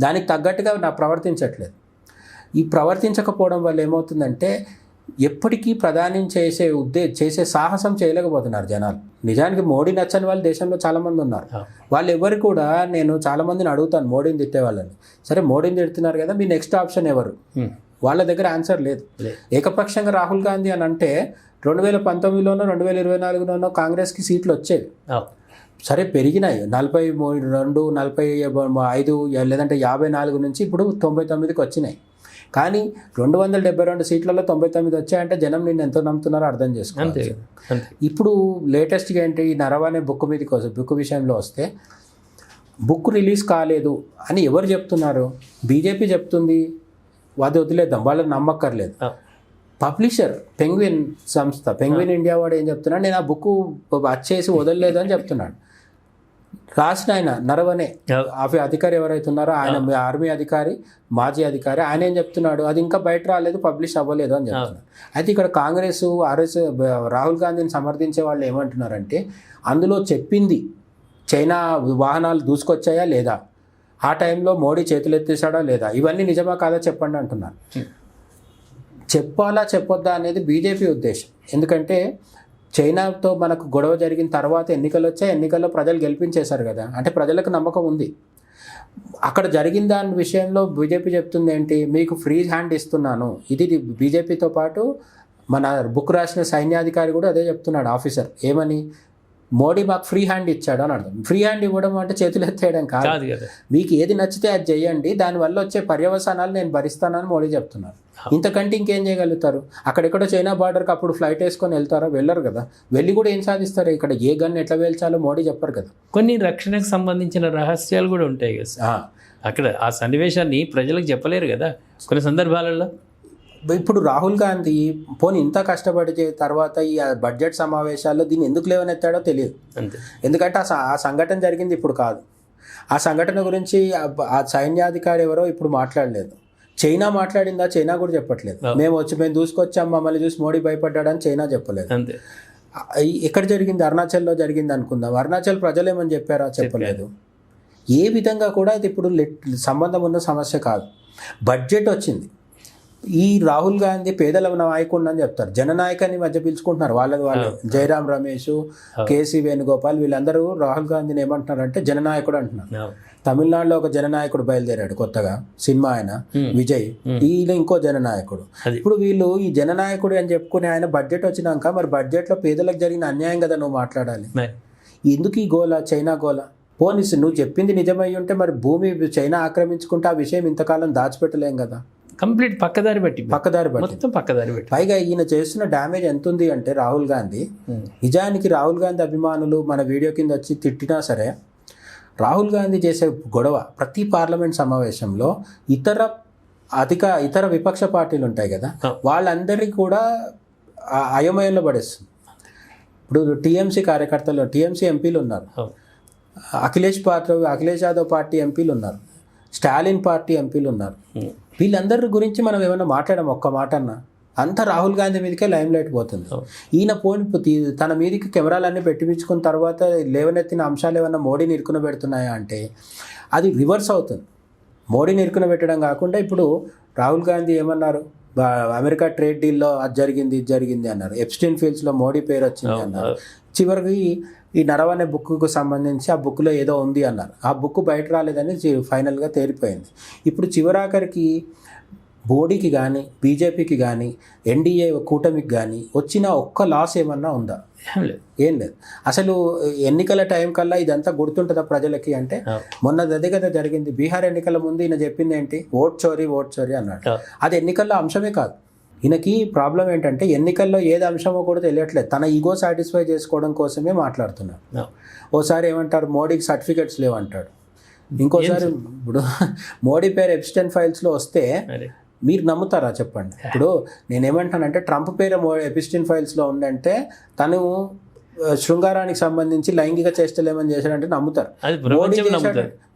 దానికి తగ్గట్టుగా నా ప్రవర్తించట్లేదు. ఈ ప్రవర్తించకపోవడం వల్ల ఏమవుతుందంటే ఎప్పటికీ ప్రధాని చేసే సాహసం చేయలేకపోతున్నారు జనాలు. నిజానికి మోడీ నచ్చని వాళ్ళు దేశంలో చాలామంది ఉన్నారు. వాళ్ళు ఎవరు కూడా, నేను చాలామందిని అడుగుతాను మోడీని తిట్టే వాళ్ళని, సరే మోడీని తిడుతున్నారు కదా, మీ నెక్స్ట్ ఆప్షన్ ఎవరు? వాళ్ళ దగ్గర ఆన్సర్ లేదు. ఏకపక్షంగా రాహుల్ గాంధీ అని అంటే 2019లోనో 2024లోనో కాంగ్రెస్కి సీట్లు వచ్చేవి. సరే పెరిగినాయి, 42, 45 లేదంటే 54 నుంచి ఇప్పుడు 99కి వచ్చినాయి. కానీ 272 సీట్లలో 99 వచ్చాయంటే జనం నిన్ను ఎంతో నమ్ముతున్నారో అర్థం చేసుకోవాలి. ఇప్పుడు లేటెస్ట్గా ఏంటి, ఈ నరవనే బుక్ విషయంలో వస్తే, బుక్ రిలీజ్ కాలేదు అని ఎవరు చెప్తున్నారు? బీజేపీ చెప్తుంది, అది వదిలేద్దాం, వాళ్ళని నమ్మక్కర్లేదు. పబ్లిషర్ పెంగ్విన్ సంస్థ, పెంగ్విన్ ఇండియా వాడు ఏం చెప్తున్నాడు, నేను ఆ బుక్ వచ్చేసి వదలలేదు అని చెప్తున్నాడు. రాసిన ఆయన నరవనే అధికారి ఎవరైతే ఉన్నారో ఆయన, ఆర్మీ అధికారి, మాజీ అధికారి, ఆయన ఏం చెప్తున్నాడు, అది ఇంకా బయట రాలేదు, పబ్లిష్ అవ్వలేదు అని చెప్తున్నాడు. అయితే ఇక్కడ కాంగ్రెస్, ఆర్ఎస్, రాహుల్ గాంధీని సమర్థించే వాళ్ళు ఏమంటున్నారంటే, అందులో చెప్పింది చైనా వాహనాలు దూసుకొచ్చాయా లేదా, ఆ టైంలో మోడీ చేతులు ఎత్తేసాడా లేదా, ఇవన్నీ నిజమా కాదా చెప్పండి అంటున్నారు. చెప్పాలా చెప్పొద్దా అనేది బీజేపీ ఉద్దేశం. ఎందుకంటే చైనాతో మనకు గొడవ జరిగిన తర్వాత ఎన్నికలు వచ్చాయి, ఎన్నికల్లో ప్రజలు గెలిపించేశారు కదా, అంటే ప్రజలకు నమ్మకం ఉంది. అక్కడ జరిగిన దాని విషయంలో బీజేపీ చెప్తుంది ఏంటి, మీకు ఫ్రీ హ్యాండ్ ఇస్తున్నాను. ఇది బీజేపీతో పాటు మన బుక్ రాసిన సైన్యాధికారి కూడా అదే చెప్తున్నాడు, ఆఫీసర్. ఏమని, మోడీ మాకు ఫ్రీ హ్యాండ్ ఇచ్చాడు అని అర్థం. ఫ్రీ హ్యాండ్ ఇవ్వడం అంటే చేతులు ఎత్తేయడం కాదు కదా. మీకు ఏది నచ్చితే అది చేయండి, దానివల్ల వచ్చే పర్యవసానాలు నేను భరిస్తానని మోడీ చెప్తున్నారు. ఇంతకంటే ఇంకేం చేయగలుగుతారు? అక్కడెక్కడో చైనా బార్డర్కి అప్పుడు ఫ్లైట్ వేసుకొని వెళ్తారా? వెళ్ళరు కదా. వెళ్ళి కూడా ఏం సాధిస్తారు? ఇక్కడ ఏ గన్ ఎట్లా వేల్చాలో మోడీ చెప్పరు కదా. కొన్ని రక్షణకు సంబంధించిన రహస్యాలు కూడా ఉంటాయి కదా అక్కడ. ఆ సన్నివేశాన్ని ప్రజలకు చెప్పలేరు కదా కొన్ని సందర్భాలలో. ఇప్పుడు రాహుల్ గాంధీ పోనీ ఇంత కష్టపడి తర్వాత ఈ బడ్జెట్ సమావేశాల్లో దీన్ని ఎందుకు లేవనెత్తాడో తెలియదు. ఎందుకంటే ఆ సంఘటన జరిగింది ఇప్పుడు కాదు. ఆ సంఘటన గురించి ఆ సైన్యాధికారి ఎవరో ఇప్పుడు మాట్లాడలేదు. చైనా మాట్లాడిందా? చైనా కూడా చెప్పట్లేదు. మేము దూసుకొచ్చాం, మమ్మల్ని చూసి మోడీ భయపడ్డాడని చైనా చెప్పలేదు. అంతే. ఎక్కడ జరిగింది? అరుణాచల్లో జరిగింది అనుకుందాం. అరుణాచల్ ప్రజలేమని చెప్పారా? చెప్పలేదు. ఏ విధంగా కూడా ఇది ఇప్పుడు సంబంధం ఉన్న సమస్య కాదు. బడ్జెట్ వచ్చింది. ఈ రాహుల్ గాంధీ పేదల నాయకుడు అని చెప్తారు, జననాయకాన్ని మధ్య పిలుచుకుంటున్నారు వాళ్ళది వాళ్ళే. జయరాం రమేష్, కేసీ వేణుగోపాల్ వీళ్ళందరూ రాహుల్ గాంధీని ఏమంటున్నారంటే జననాయకుడు అంటున్నారు. తమిళనాడులో ఒక జననాయకుడు బయలుదేరాడు కొత్తగా, సినిమా ఆయన విజయ్, ఈయన ఇంకో జననాయకుడు. ఇప్పుడు వీళ్ళు ఈ జననాయకుడు అని చెప్పుకుని ఆయన బడ్జెట్ వచ్చినాక మరి బడ్జెట్లో పేదలకు జరిగిన అన్యాయం కదా నువ్వు మాట్లాడాలి. ఎందుకు ఈ గోల, చైనా గోల? పోనీ నువ్వు చెప్పింది నిజమై ఉంటే మరి భూమి చైనా ఆక్రమించుకుంటే ఆ విషయం ఇంతకాలం దాచిపెట్టలేం కదా. కంప్లీట్ పక్కదారి బట్టి మొత్తం పక్కదారి బట్టి. పైగా ఈయన చేస్తున్న డ్యామేజ్ ఎంత ఉంది అంటే రాహుల్ గాంధీ, నిజానికి రాహుల్ గాంధీ అభిమానులు మన వీడియో కింద వచ్చి తిట్టినా సరే, రాహుల్ గాంధీ చేసే గొడవ ప్రతి పార్లమెంట్ సమావేశంలో ఇతర విపక్ష పార్టీలు ఉంటాయి కదా, వాళ్ళందరికీ కూడా అయోమయంలో పడేస్తుంది. ఇప్పుడు టీఎంసీ కార్యకర్తలు, టీఎంసీ ఎంపీలు ఉన్నారు, అఖిలేష్ యాదవ్ పార్టీ ఎంపీలు ఉన్నారు, స్టాలిన్ పార్టీ ఎంపీలు ఉన్నారు. వీళ్ళందరి గురించి మనం ఏమైనా మాట్లాడాం? ఒక్క మాట అన్నా? అంతా రాహుల్ గాంధీ మీదకే లైమ్ లైట్ పోతుంది. ఈయన తన మీదకి కెమెరాలన్నీ పెట్టించుకున్న తర్వాత లేవనెత్తిన అంశాలు ఏమన్నా మోడీని ఇరుకున పెడుతున్నాయా అంటే అది రివర్స్ అవుతుంది. మోడీని ఇరుకున పెట్టడం కాకుండా ఇప్పుడు రాహుల్ గాంధీ ఏమన్నారు, అమెరికా ట్రేడ్ డీల్లో అది జరిగింది ఇది జరిగింది అన్నారు, ఎప్స్టీన్ ఫీల్డ్స్లో మోడీ పేరు వచ్చింది అన్నారు. చివరికి ఈ నరవ్ అనే బుక్కు సంబంధించి ఆ బుక్లో ఏదో ఉంది అన్నారు. ఆ బుక్ బయట రాలేదని ఫైనల్గా తేలిపోయింది. ఇప్పుడు చివరాఖరికి మోడీకి కానీ బీజేపీకి కానీ ఎన్డీఏ కూటమికి కానీ వచ్చిన ఒక్క లాస్ ఏమన్నా ఉందా? ఏం లేదు. అసలు ఎన్నికల టైం కల్లా ఇదంతా గుర్తుంటుందా ప్రజలకి అంటే? మొన్న అదే కదా జరిగింది. బీహార్ ఎన్నికల ముందు ఈయన చెప్పింది ఏంటి? ఓట్ చోరీ అన్నాడు. అది ఎన్నికల్లో అంశమే కాదు. ఈయనకి ప్రాబ్లం ఏంటంటే ఎన్నికల్లో ఏది అంశమో కూడా తెలియట్లేదు, తన ఈగో సాటిస్ఫై చేసుకోవడం కోసమే మాట్లాడుతున్నాడు. ఓసారి ఏమంటారు, మోడీకి సర్టిఫికెట్స్ లేవంటాడు. ఇంకోసారి ఇప్పుడు మోడీ పేరు ఎప్స్టైన్ ఫైల్స్లో వస్తే మీరు నమ్ముతారా చెప్పండి? ఇప్పుడు నేనేమంటానంటే ట్రంప్ పేరు ఎప్స్టైన్ ఫైల్స్లో ఉందంటే తను శృంగారానికి సంబంధించి లైంగిక చేష్టలేమని చేశాడంటే నమ్ముతారు.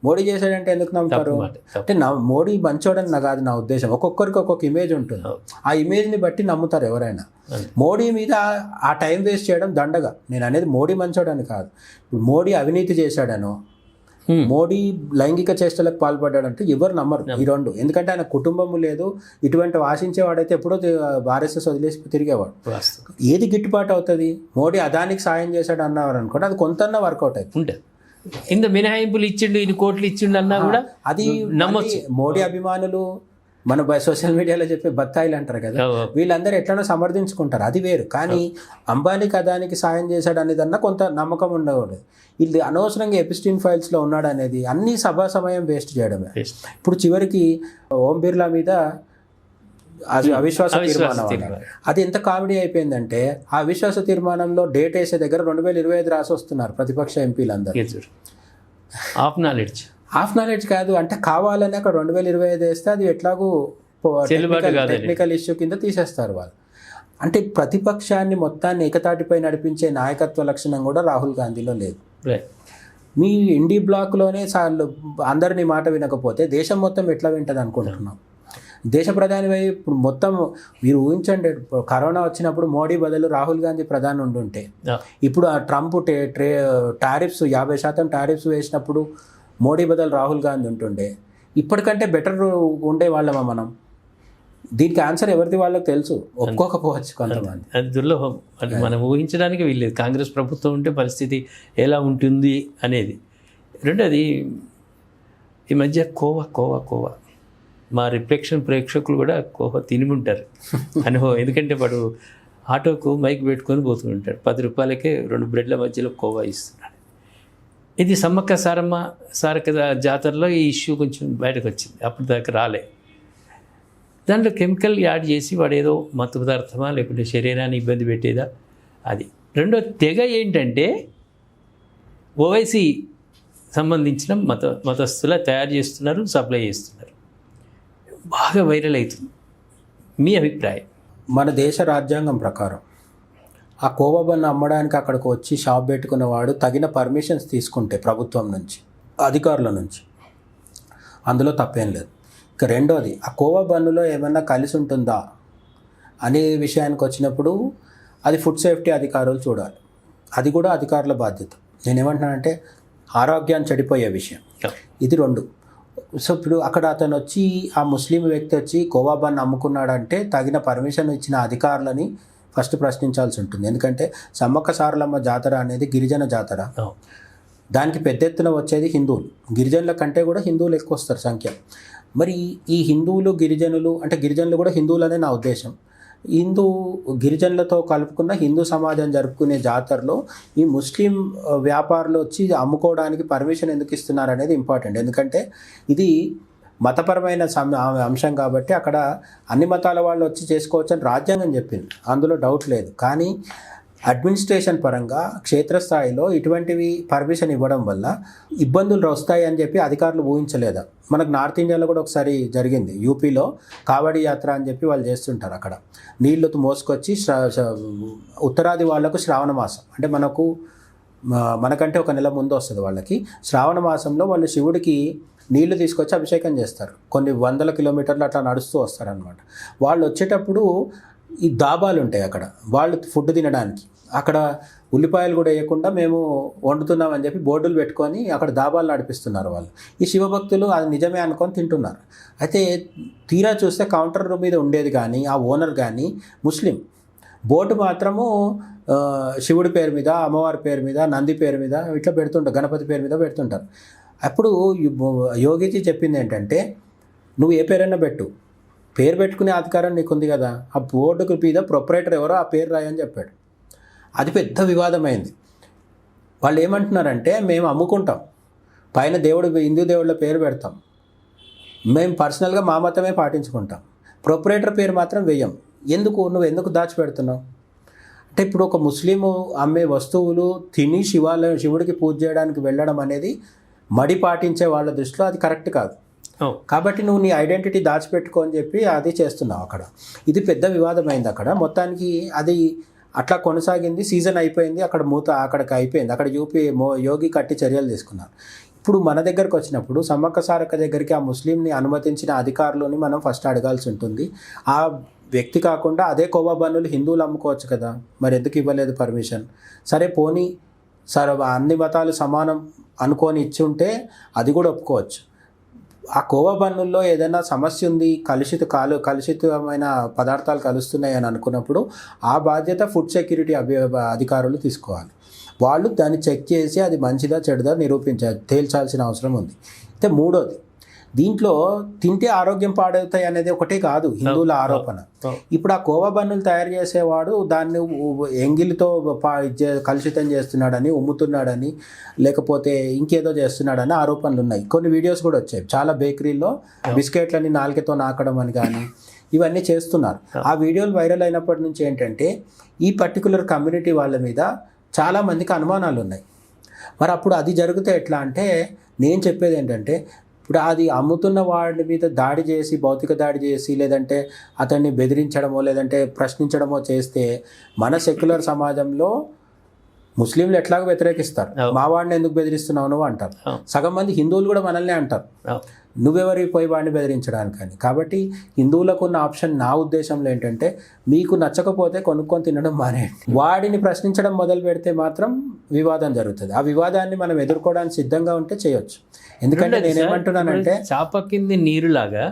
మోడీ చేశాడంటే ఎందుకు నమ్ముతారు? అంటే మోడీ మంచోడని కాదు నా ఉద్దేశం. ఒక్కొక్కరికి ఒక్కొక్క ఇమేజ్ ఉంటుంది, ఆ ఇమేజ్ని బట్టి నమ్ముతారు ఎవరైనా. మోడీ మీద ఆ టైం వేస్ట్ చేయడం దండగా. నేను అనేది మోడీ మంచోడని కాదు. మోడీ అవినీతి చేశాడనో, మోడీ లైంగిక చేష్టలకు పాల్పడ్డాడంటే ఎవరు నమ్మరు ఈ రెండు. ఎందుకంటే ఆయన కుటుంబం లేదు, ఇటువంటి ఆశించేవాడైతే ఎప్పుడో ఆర్ఎస్ఎస్ వదిలేసి తిరిగేవాడు. ఏది గిట్టుబాటు అవుతుంది? మోడీ అదానికి సాయం చేశాడు అన్నవారు అనుకోండి, అది కొంతన్నా వర్కౌట్ అవుతుంది. ఇంత మినహాయింపులు ఇచ్చిండు, ఇన్ని కోట్లు ఇచ్చిండు అన్నా కూడా అది నమ్మొచ్చు. మోడీ అభిమానులు మన సోషల్ మీడియాలో చెప్పే బత్తాయిలు అంటారు కదా, వీళ్ళందరూ ఎట్లనో సమర్థించుకుంటారు, అది వేరు. కానీ అంబానీకి అదానికి సాయం చేశాడు అనేదన్నా కొంత నమ్మకం ఉండకూడదు. ఇది అనవసరంగా ఎప్స్టీన్ ఫైల్స్లో ఉన్నాడు అనేది అన్ని సభా సమయం వేస్ట్ చేయడమే. ఇప్పుడు చివరికి ఓం బిర్లా మీద అవిశ్వాస తీర్మానం, అది ఎంత కామెడీ అయిపోయిందంటే ఆ అవిశ్వాస తీర్మానంలో డేట్ వేసే దగ్గర 2025 రాసి వస్తున్నారు ప్రతిపక్ష ఎంపీలందరూ. హాఫ్ నాలెడ్జ్ కాదు అంటే కావాలని అక్కడ 2025 వేస్తే అది ఎట్లాగూ టెక్నికల్ ఇష్యూ కింద తీసేస్తారు వాళ్ళు. అంటే ప్రతిపక్షాన్ని మొత్తాన్ని ఏకతాటిపై నడిపించే నాయకత్వ లక్షణం కూడా రాహుల్ గాంధీలో లేదు. మీ ఇండి బ్లాక్లోనే అందరినీ మాట వినకపోతే దేశం మొత్తం ఎట్లా వింటుంది అనుకుంటున్నాం? దేశ ప్రధాని ఇప్పుడు మొత్తం మీరు ఊహించండి, కరోనా వచ్చినప్పుడు మోడీ బదులు రాహుల్ గాంధీ ప్రధాని ఉండుంటే, ఇప్పుడు ఆ ట్రంప్ టారిఫ్స్ 50% టారిఫ్స్ వేసినప్పుడు మోడీ బదులు రాహుల్ గాంధీ ఉంటుండే, ఇప్పటికంటే బెటర్ ఉండేవాళ్ళమా మనం? దీనికి ఆన్సర్ ఎవరిది వాళ్ళకి తెలుసు, ఒప్పుకోకపోవచ్చు కొంతమంది. అది దుర్లభం, అది మనం ఊహించడానికి వీల్లేదు. కాంగ్రెస్ ప్రభుత్వం ఉంటే పరిస్థితి ఎలా ఉంటుంది అనేది. రెండోది ఈ మధ్య కోవా మా రిఫ్లెక్షన్ ప్రేక్షకులు కూడా కోవా తిని ఉంటారు అనుభవం. ఎందుకంటే వాడు ఆటోకు మైక్ పెట్టుకొని పోతుంటాడు, 10 రూపాయలకే 2 బ్రెడ్ల మధ్యలో కోవా ఇస్తున్నాడు. ఇది సమ్మక్క సారక్క జాతరలో ఈ ఇష్యూ కొంచెం బయటకు వచ్చింది, అప్పుడు దాకా రాలే. దాంట్లో కెమికల్ యాడ్ చేసి వాడు ఏదో మత్తు పదార్థమా లేకుంటే శరీరాన్ని ఇబ్బంది పెట్టేదా అది. రెండో తెగ ఏంటంటే ఓవైసీ సంబంధించిన మతస్థుల తయారు చేస్తున్నారు, సప్లై చేస్తున్నారు, బాగా వైరల్ అవుతుంది. మీ అభిప్రాయం? మన దేశ రాజ్యాంగం ప్రకారం ఆ కోవా అమ్మడానికి అక్కడికి వచ్చి షాప్ పెట్టుకున్నవాడు తగిన పర్మిషన్స్ తీసుకుంటే ప్రభుత్వం నుంచి, అధికారుల నుంచి, అందులో తప్పేం లేదు. ఇక రెండోది ఆ కోవా బన్నులో ఏమన్నా కలిసి ఉంటుందా అనే విషయానికి వచ్చినప్పుడు అది ఫుడ్ సేఫ్టీ అధికారులు చూడాలి. అది కూడా అధికారుల బాధ్యత. నేనేమంటున్నానంటే ఆరోగ్యాన్ని చెడిపోయే విషయం ఇది రెండు. సో ఇప్పుడు అక్కడ అతను వచ్చి ఆ ముస్లిం వ్యక్తి వచ్చి కోవా బన్ అమ్ముకున్నాడంటే తగిన పర్మిషన్ ఇచ్చిన అధికారులని ఫస్ట్ ప్రశ్నించాల్సి ఉంటుంది. ఎందుకంటే సమ్మక్క సారలమ్మ జాతర అనేది గిరిజన జాతర. దానికి పెద్ద ఎత్తున వచ్చేది హిందువులు. గిరిజనుల కంటే కూడా హిందువులు ఎక్కువ వస్తారు సంఖ్య. మరి ఈ హిందువులు గిరిజనులు అంటే గిరిజనులు కూడా హిందువులనే నా ఉద్దేశం. గిరిజనులతో కలుపుకున్న హిందూ సమాజం జరుపుకునే జాతరలో ఈ ముస్లిం వ్యాపారులు వచ్చి అమ్ముకోవడానికి పర్మిషన్ ఎందుకు ఇస్తున్నారు అనేది ఇంపార్టెంట్. ఎందుకంటే ఇది మతపరమైన అంశం కాబట్టి అక్కడ అన్ని మతాల వాళ్ళు వచ్చి చేసుకోవచ్చని రాజ్యాంగం చెప్పింది, అందులో డౌట్ లేదు. కానీ అడ్మినిస్ట్రేషన్ పరంగా క్షేత్రస్థాయిలో ఇటువంటివి పర్మిషన్ ఇవ్వడం వల్ల ఇబ్బందులు వస్తాయి అని చెప్పి అధికారులు ఊహించలేదా? మనకు నార్త్ ఇండియాలో కూడా ఒకసారి జరిగింది. యూపీలో కావడి యాత్ర అని చెప్పి వాళ్ళు చేస్తుంటారు. అక్కడ నీళ్లు మోసుకొచ్చి ఉత్తరాది వాళ్లకు శ్రావణ మాసం అంటే మనకంటే ఒక నెల ముందు వస్తుంది వాళ్ళకి. శ్రావణ మాసంలో వాళ్ళు శివుడికి నీళ్లు తీసుకొచ్చి అభిషేకం చేస్తారు. కొన్ని వందల కిలోమీటర్లు అట్లా నడుస్తూ వస్తారనమాట. వాళ్ళు వచ్చేటప్పుడు ఈ దాబాలు ఉంటాయి అక్కడ, వాళ్ళు ఫుడ్ తినడానికి. అక్కడ ఉల్లిపాయలు కూడా వేయకుండా మేము వండుతున్నామని చెప్పి బోర్డులు పెట్టుకొని అక్కడ దాబాలు నడిపిస్తున్నారు వాళ్ళు. ఈ శివభక్తులు అది నిజమే అనుకొని తింటున్నారు. అయితే తీరా చూస్తే కౌంటర్ మీద ఉండేది కానీ ఆ ఓనర్ కానీ ముస్లిం. బోర్డు మాత్రము శివుడి పేరు మీద, అమ్మవారి పేరు మీద, నంది పేరు మీద ఇట్లా పెడుతుంటారు, గణపతి పేరు మీద పెడుతుంటారు. అప్పుడు యోగిజీ చెప్పింది ఏంటంటే నువ్వు ఏ పేరైనా పెట్టు, పేరు పెట్టుకునే అధికారం నీకుంది కదా, ఆ బోర్డుకు మీద ప్రొపరేటర్ ఎవరో ఆ పేరు రాయని చెప్పాడు. అది పెద్ద వివాదమైంది. వాళ్ళు ఏమంటున్నారంటే మేము అమ్ముకుంటాం, పైన హిందూ దేవుళ్ళ పేరు పెడతాం, మేము పర్సనల్గా మా మతమే పాటించుకుంటాం, ప్రొపరేటర్ పేరు మాత్రం వేయం. నువ్వు ఎందుకు దాచిపెడుతున్నావు? అంటే ఇప్పుడు ఒక ముస్లిము అమ్మే వస్తువులు తిని శివుడికి పూజ చేయడానికి వెళ్ళడం అనేది మడి పాటించే వాళ్ళ దృష్టిలో అది కరెక్ట్ కాదు. కాబట్టి నువ్వు నీ ఐడెంటిటీ దాచిపెట్టుకో అని చెప్పి అది చేస్తున్నావు అక్కడ. ఇది పెద్ద వివాదమైంది అక్కడ. మొత్తానికి అది అట్లా కొనసాగింది. సీజన్ అయిపోయింది, అక్కడికి అయిపోయింది. అక్కడ యోగి కట్టి చర్యలు తీసుకున్నారు. ఇప్పుడు మన దగ్గరకు వచ్చినప్పుడు సమ్మక్క సారక్క దగ్గరికి ఆ ముస్లింని అనుమతించిన అధికారులని మనం ఫస్ట్ అడగాల్సి ఉంటుంది. ఆ వ్యక్తి కాకుండా అదే కోవా బన్నులు హిందువులు అమ్ముకోవచ్చు కదా, మరి ఎందుకు ఇవ్వలేదు పర్మిషన్? సరే పోనీ అన్ని మతాలు సమానం అనుకొని ఇచ్చి ఉంటే అది కూడా ఒప్పుకోవచ్చు. ఆ కోవా బన్నుల్లో ఏదైనా సమస్య ఉంది, కలుషితమైన పదార్థాలు కలుస్తున్నాయి అని అనుకున్నప్పుడు ఆ బాధ్యత ఫుడ్ సెక్యూరిటీ అధికారులు తీసుకోవాలి. వాళ్ళు దాన్ని చెక్ చేసి అది మంచిదా చెడుదా తేల్చాల్సిన అవసరం ఉంది. అయితే మూడోది, దీంట్లో తింటే ఆరోగ్యం పాడవుతాయి అనేది ఒకటే కాదు హిందువుల ఆరోపణ. ఇప్పుడు ఆ కోవా బన్నులు తయారు చేసేవాడు దాన్ని ఎంగిలితో కలుషితం చేస్తున్నాడని, ఉమ్ముతున్నాడని, లేకపోతే ఇంకేదో చేస్తున్నాడని ఆరోపణలు ఉన్నాయి. కొన్ని వీడియోస్ కూడా వచ్చాయి. చాలా బేకరీల్లో బిస్కెట్లని నాలుకతో నాకడం అని కానీ ఇవన్నీ చేస్తున్నారు. ఆ వీడియోలు వైరల్ అయినప్పటి నుంచి ఏంటంటే ఈ పర్టికులర్ కమ్యూనిటీ వాళ్ళ మీద చాలామందికి అనుమానాలు ఉన్నాయి. మరి అప్పుడు అది జరిగితే ఎట్లా అంటే, నేను చెప్పేది ఏంటంటే ఇప్పుడు అది అమ్ముతున్న వాడి మీద దాడి చేసి, భౌతిక దాడి చేసి, లేదంటే అతన్ని బెదిరించడమో లేదంటే ప్రశ్నించడమో చేస్తే మన సెక్యులర్ సమాజంలో ముస్లింలు ఎట్లాగో వ్యతిరేకిస్తారు. మా వాడిని ఎందుకు బెదిరిస్తున్నావు నువ్వు అంటారు. సగం మంది హిందువులు కూడా మనల్ని అంటారు, నువ్వెవరి పోయి వాడిని బెదిరించడానికని. కాబట్టి హిందువులకు ఉన్న ఆప్షన్ నా ఉద్దేశంలో ఏంటంటే, మీకు నచ్చకపోతే కొనుక్కొని తినడం మానేయండి. వాడిని ప్రశ్నించడం మొదలు పెడితే మాత్రం వివాదం జరుగుతుంది. ఆ వివాదాన్ని మనం ఎదుర్కోవడానికి సిద్ధంగా ఉంటే చేయొచ్చు. ఎందుకంటే నేనేమంటున్నానంటే చాప కింది నీరులాగా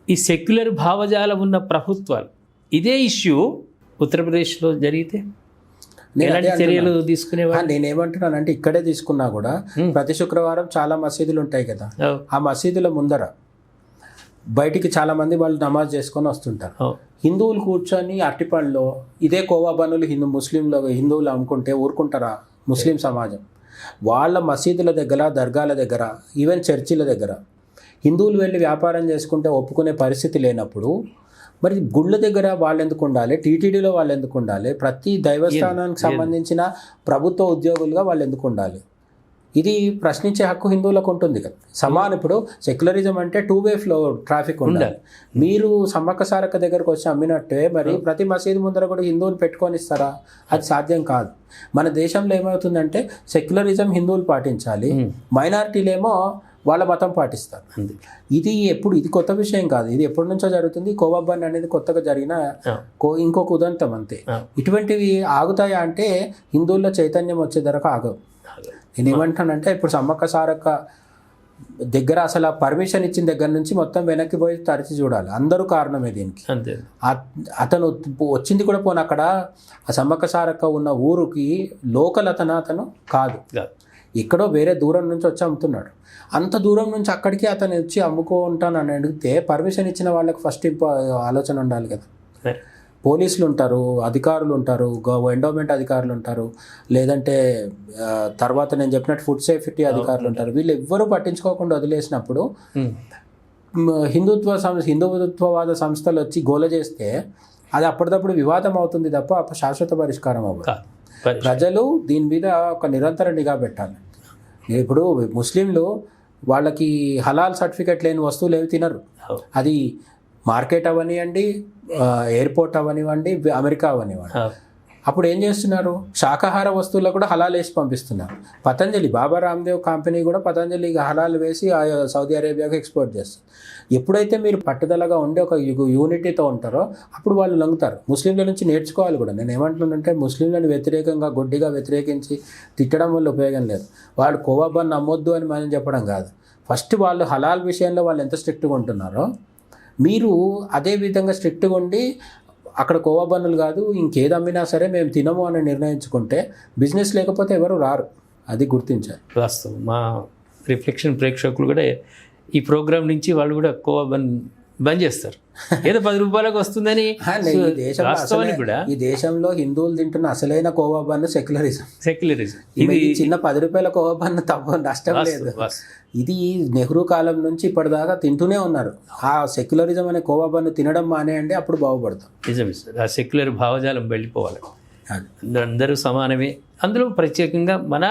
ఈ సెక్యులర్ భావజాలం ఉన్న ప్రభుత్వాలు ఇదే ఇష్యూ ఉత్తరప్రదేశ్లో జరిగితే చర్యలు తీసుకునేవాళ్ళు. నేనేమంటున్నానంటే ఇక్కడే తీసుకున్నా కూడా ప్రతి శుక్రవారం చాలా మసీదులు ఉంటాయి కదా, ఆ మసీదుల ముందర బయటికి చాలా మంది వాళ్ళు నమాజ్ చేసుకొని వస్తుంటారు. హిందువులు కూర్చొని అరటిపళ్ళలో ఇదే కోవా బన్నులు హిందువులు అమ్ముకుంటే ఊరుకుంటారా? ముస్లిం సమాజం వాళ్ళ మసీదుల దగ్గర, దర్గాల దగ్గర, ఈవెన్ చర్చిల దగ్గర హిందువులు వెళ్ళి వ్యాపారం చేసుకుంటే ఒప్పుకునే పరిస్థితి లేనప్పుడు మరి గుళ్ళ దగ్గర వాళ్ళు ఎందుకు ఉండాలి? టీటీడీలో వాళ్ళు ఎందుకు ఉండాలి? ప్రతి దైవస్థానానికి సంబంధించిన ప్రభుత్వ ఉద్యోగులుగా వాళ్ళు ఎందుకు ఉండాలి? ఇది ప్రశ్నించే హక్కు హిందువులకు ఉంటుంది కదా. ఇప్పుడు సెక్యులరిజం అంటే 2-వే ఫ్లో ట్రాఫిక్ ఉండాలి. మీరు సమ్మక్క సారక్క దగ్గరకు వచ్చి అమ్మినట్టే మరి ప్రతి మసీదు ముందర కూడా హిందువులు పెట్టుకొని ఇస్తారా? అది సాధ్యం కాదు. మన దేశంలో ఏమవుతుందంటే సెక్యులరిజం హిందువులు పాటించాలి, మైనారిటీలేమో వాళ్ళ మతం పాటిస్తారు. అంతే. ఇది కొత్త విషయం కాదు, ఇది ఎప్పటి నుంచో జరుగుతుంది. కోవబ్బన్ అనేది కొత్తగా జరిగిన ఇంకొక ఉదంతం అంతే. ఇటువంటివి ఆగుతాయా అంటే హిందువుల్లో చైతన్యం వచ్చే ధరకు ఆగవు. నేను ఏమంటానంటే ఇప్పుడు సమ్మక్క సారక్క దగ్గర అసలు పర్మిషన్ ఇచ్చిన దగ్గర నుంచి మొత్తం వెనక్కి పోయి తరిచి చూడాలి. అందరూ కారణమే దీనికి. అంతే. అతను వచ్చింది కూడా పోను అక్కడ ఆ సమ్మక్క సారక్క ఉన్న ఊరికి లోకల్ అతను కాదు, ఎక్కడో వేరే దూరం నుంచి వచ్చి అమ్ముతున్నాడు. అంత దూరం నుంచి అక్కడికి అతను వచ్చి అమ్ముకుంటానని అడిగితే పర్మిషన్ ఇచ్చిన వాళ్ళకి ఫస్ట్ ఆలోచన ఉండాలి కదా. పోలీసులు ఉంటారు, అధికారులు ఉంటారు, ఎండోమెంట్ అధికారులు ఉంటారు, లేదంటే తర్వాత నేను చెప్పినట్టు ఫుడ్ సేఫ్టీ అధికారులు ఉంటారు. వీళ్ళు ఎవ్వరూ పట్టించుకోకుండా వదిలేసినప్పుడు హిందుత్వవాద సంస్థలు వచ్చి గోల చేస్తే అది అప్పటిదప్పుడు వివాదం అవుతుంది తప్ప శాశ్వత పరిష్కారం అవ్వదు. ప్రజలు దీని మీద ఒక నిరంతర నిఘా పెట్టాలి. ఇప్పుడు ముస్లింలు వాళ్ళకి హలాల్ సర్టిఫికెట్ లేని వస్తువులు ఏవి తినరు. అది మార్కెట్ అవనివ్వండి, ఎయిర్పోర్ట్ అవనివ్వండి, అమెరికా అవనివ్వండి. అప్పుడు ఏం చేస్తున్నారు, శాకాహార వస్తువుల్లో కూడా హలాల్ వేసి పంపిస్తున్నారు. పతంజలి బాబా రామ్దేవ్ కంపెనీ కూడా పతంజలి హలాల్ వేసి సౌదీ అరేబియాకి ఎక్స్పోర్ట్ చేస్తారు. ఎప్పుడైతే మీరు పట్టుదలగా ఉండి ఒక యూనిటీతో ఉంటారో అప్పుడు వాళ్ళు లొంగుతారు. ముస్లింల నుంచి నేర్చుకోవాలి కూడా. నేను ఏమంటున్నానంటే ముస్లింలను వ్యతిరేకంగా గొడ్డిగా వ్యతిరేకించి తిట్టడం వల్ల ఉపయోగం లేదు. వాళ్ళు కోవబ్బన్ నమ్మొద్దు అని మనం చెప్పడం కాదు. ఫస్ట్ వాళ్ళు హలాల్ విషయంలో వాళ్ళు ఎంత స్ట్రిక్ట్గా ఉంటున్నారో మీరు అదే విధంగా స్ట్రిక్ట్గా ఉండి అక్కడ కోవబ్బన్నులు కాదు ఇంకేది అమ్మినా సరే మేము తినము అని నిర్ణయించుకుంటే బిజినెస్ లేకపోతే ఎవరు రారు. అది గుర్తించాలి. వాస్తవం. మా రిఫ్లెక్షన్ ప్రేక్షకులు కూడా ఈ ప్రోగ్రాం నుంచి వాళ్ళు కూడా కోవబ్బన్ బంద్ చేస్తారు. ఏదో 10 రూపాయలకు వస్తుందని. ఈ దేశంలో హిందువులు తింటున్న అసలైన కోవబ్బన్ సెక్యులరిజం. ఇది చిన్న 10 రూపాయల కోవబ్బన్ తప్ప నష్టం లేదు. ఇది నెహ్రూ కాలం నుంచి ఇప్పటిదాకా తింటూనే ఉన్నారు. ఆ సెక్యులరిజం అనే కోవబ్బన్ తినడం మానేయండి, అప్పుడు బాగుపడతాం. నిజమే సార్. ఆ సెక్యులర్ భావజాలం వెళ్ళిపోవాలి. అందరూ సమానమే. అందులో ప్రత్యేకంగా మన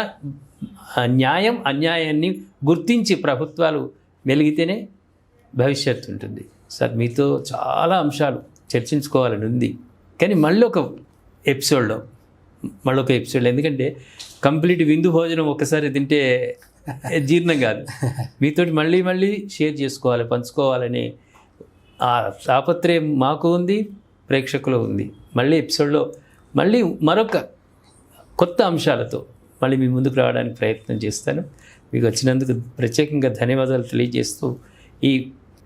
న్యాయం అన్యాయాన్ని గుర్తించి ప్రభుత్వాలు మెలిగితేనే భవిష్యత్తు ఉంటుంది. సార్ మీతో చాలా అంశాలు చర్చించుకోవాలని ఉంది, కానీ మళ్ళీ ఒక ఎపిసోడ్లో ఎందుకంటే కంప్లీట్ విందు భోజనం ఒక్కసారి తింటే జీర్ణం కాదు. మీతోటి మళ్ళీ షేర్ చేసుకోవాలి, పంచుకోవాలని ఆ తాపత్రయం మాకు ఉంది, ప్రేక్షకులు ఉంది. మళ్ళీ ఎపిసోడ్లో మరొక కొత్త అంశాలతో మళ్ళీ మీ ముందుకు రావడానికి ప్రయత్నం చేస్తాను. మీకు వచ్చినందుకు ప్రత్యేకంగా ధన్యవాదాలు తెలియజేస్తూ ఈ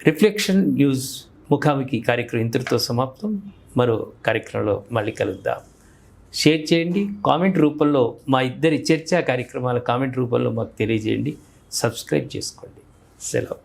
రిఫ్లెక్షన్ న్యూస్ ముఖాముఖి కార్యక్రమం ఇంతటితో సమాప్తం. మరో కార్యక్రమంలో మళ్ళీ కలుద్దాం. షేర్ చేయండి, కామెంట్ రూపంలో మా ఇద్దరి చర్చా కార్యక్రమాల కామెంట్ రూపంలో మాకు తెలియజేయండి. సబ్స్క్రైబ్ చేసుకోండి. సెలవు.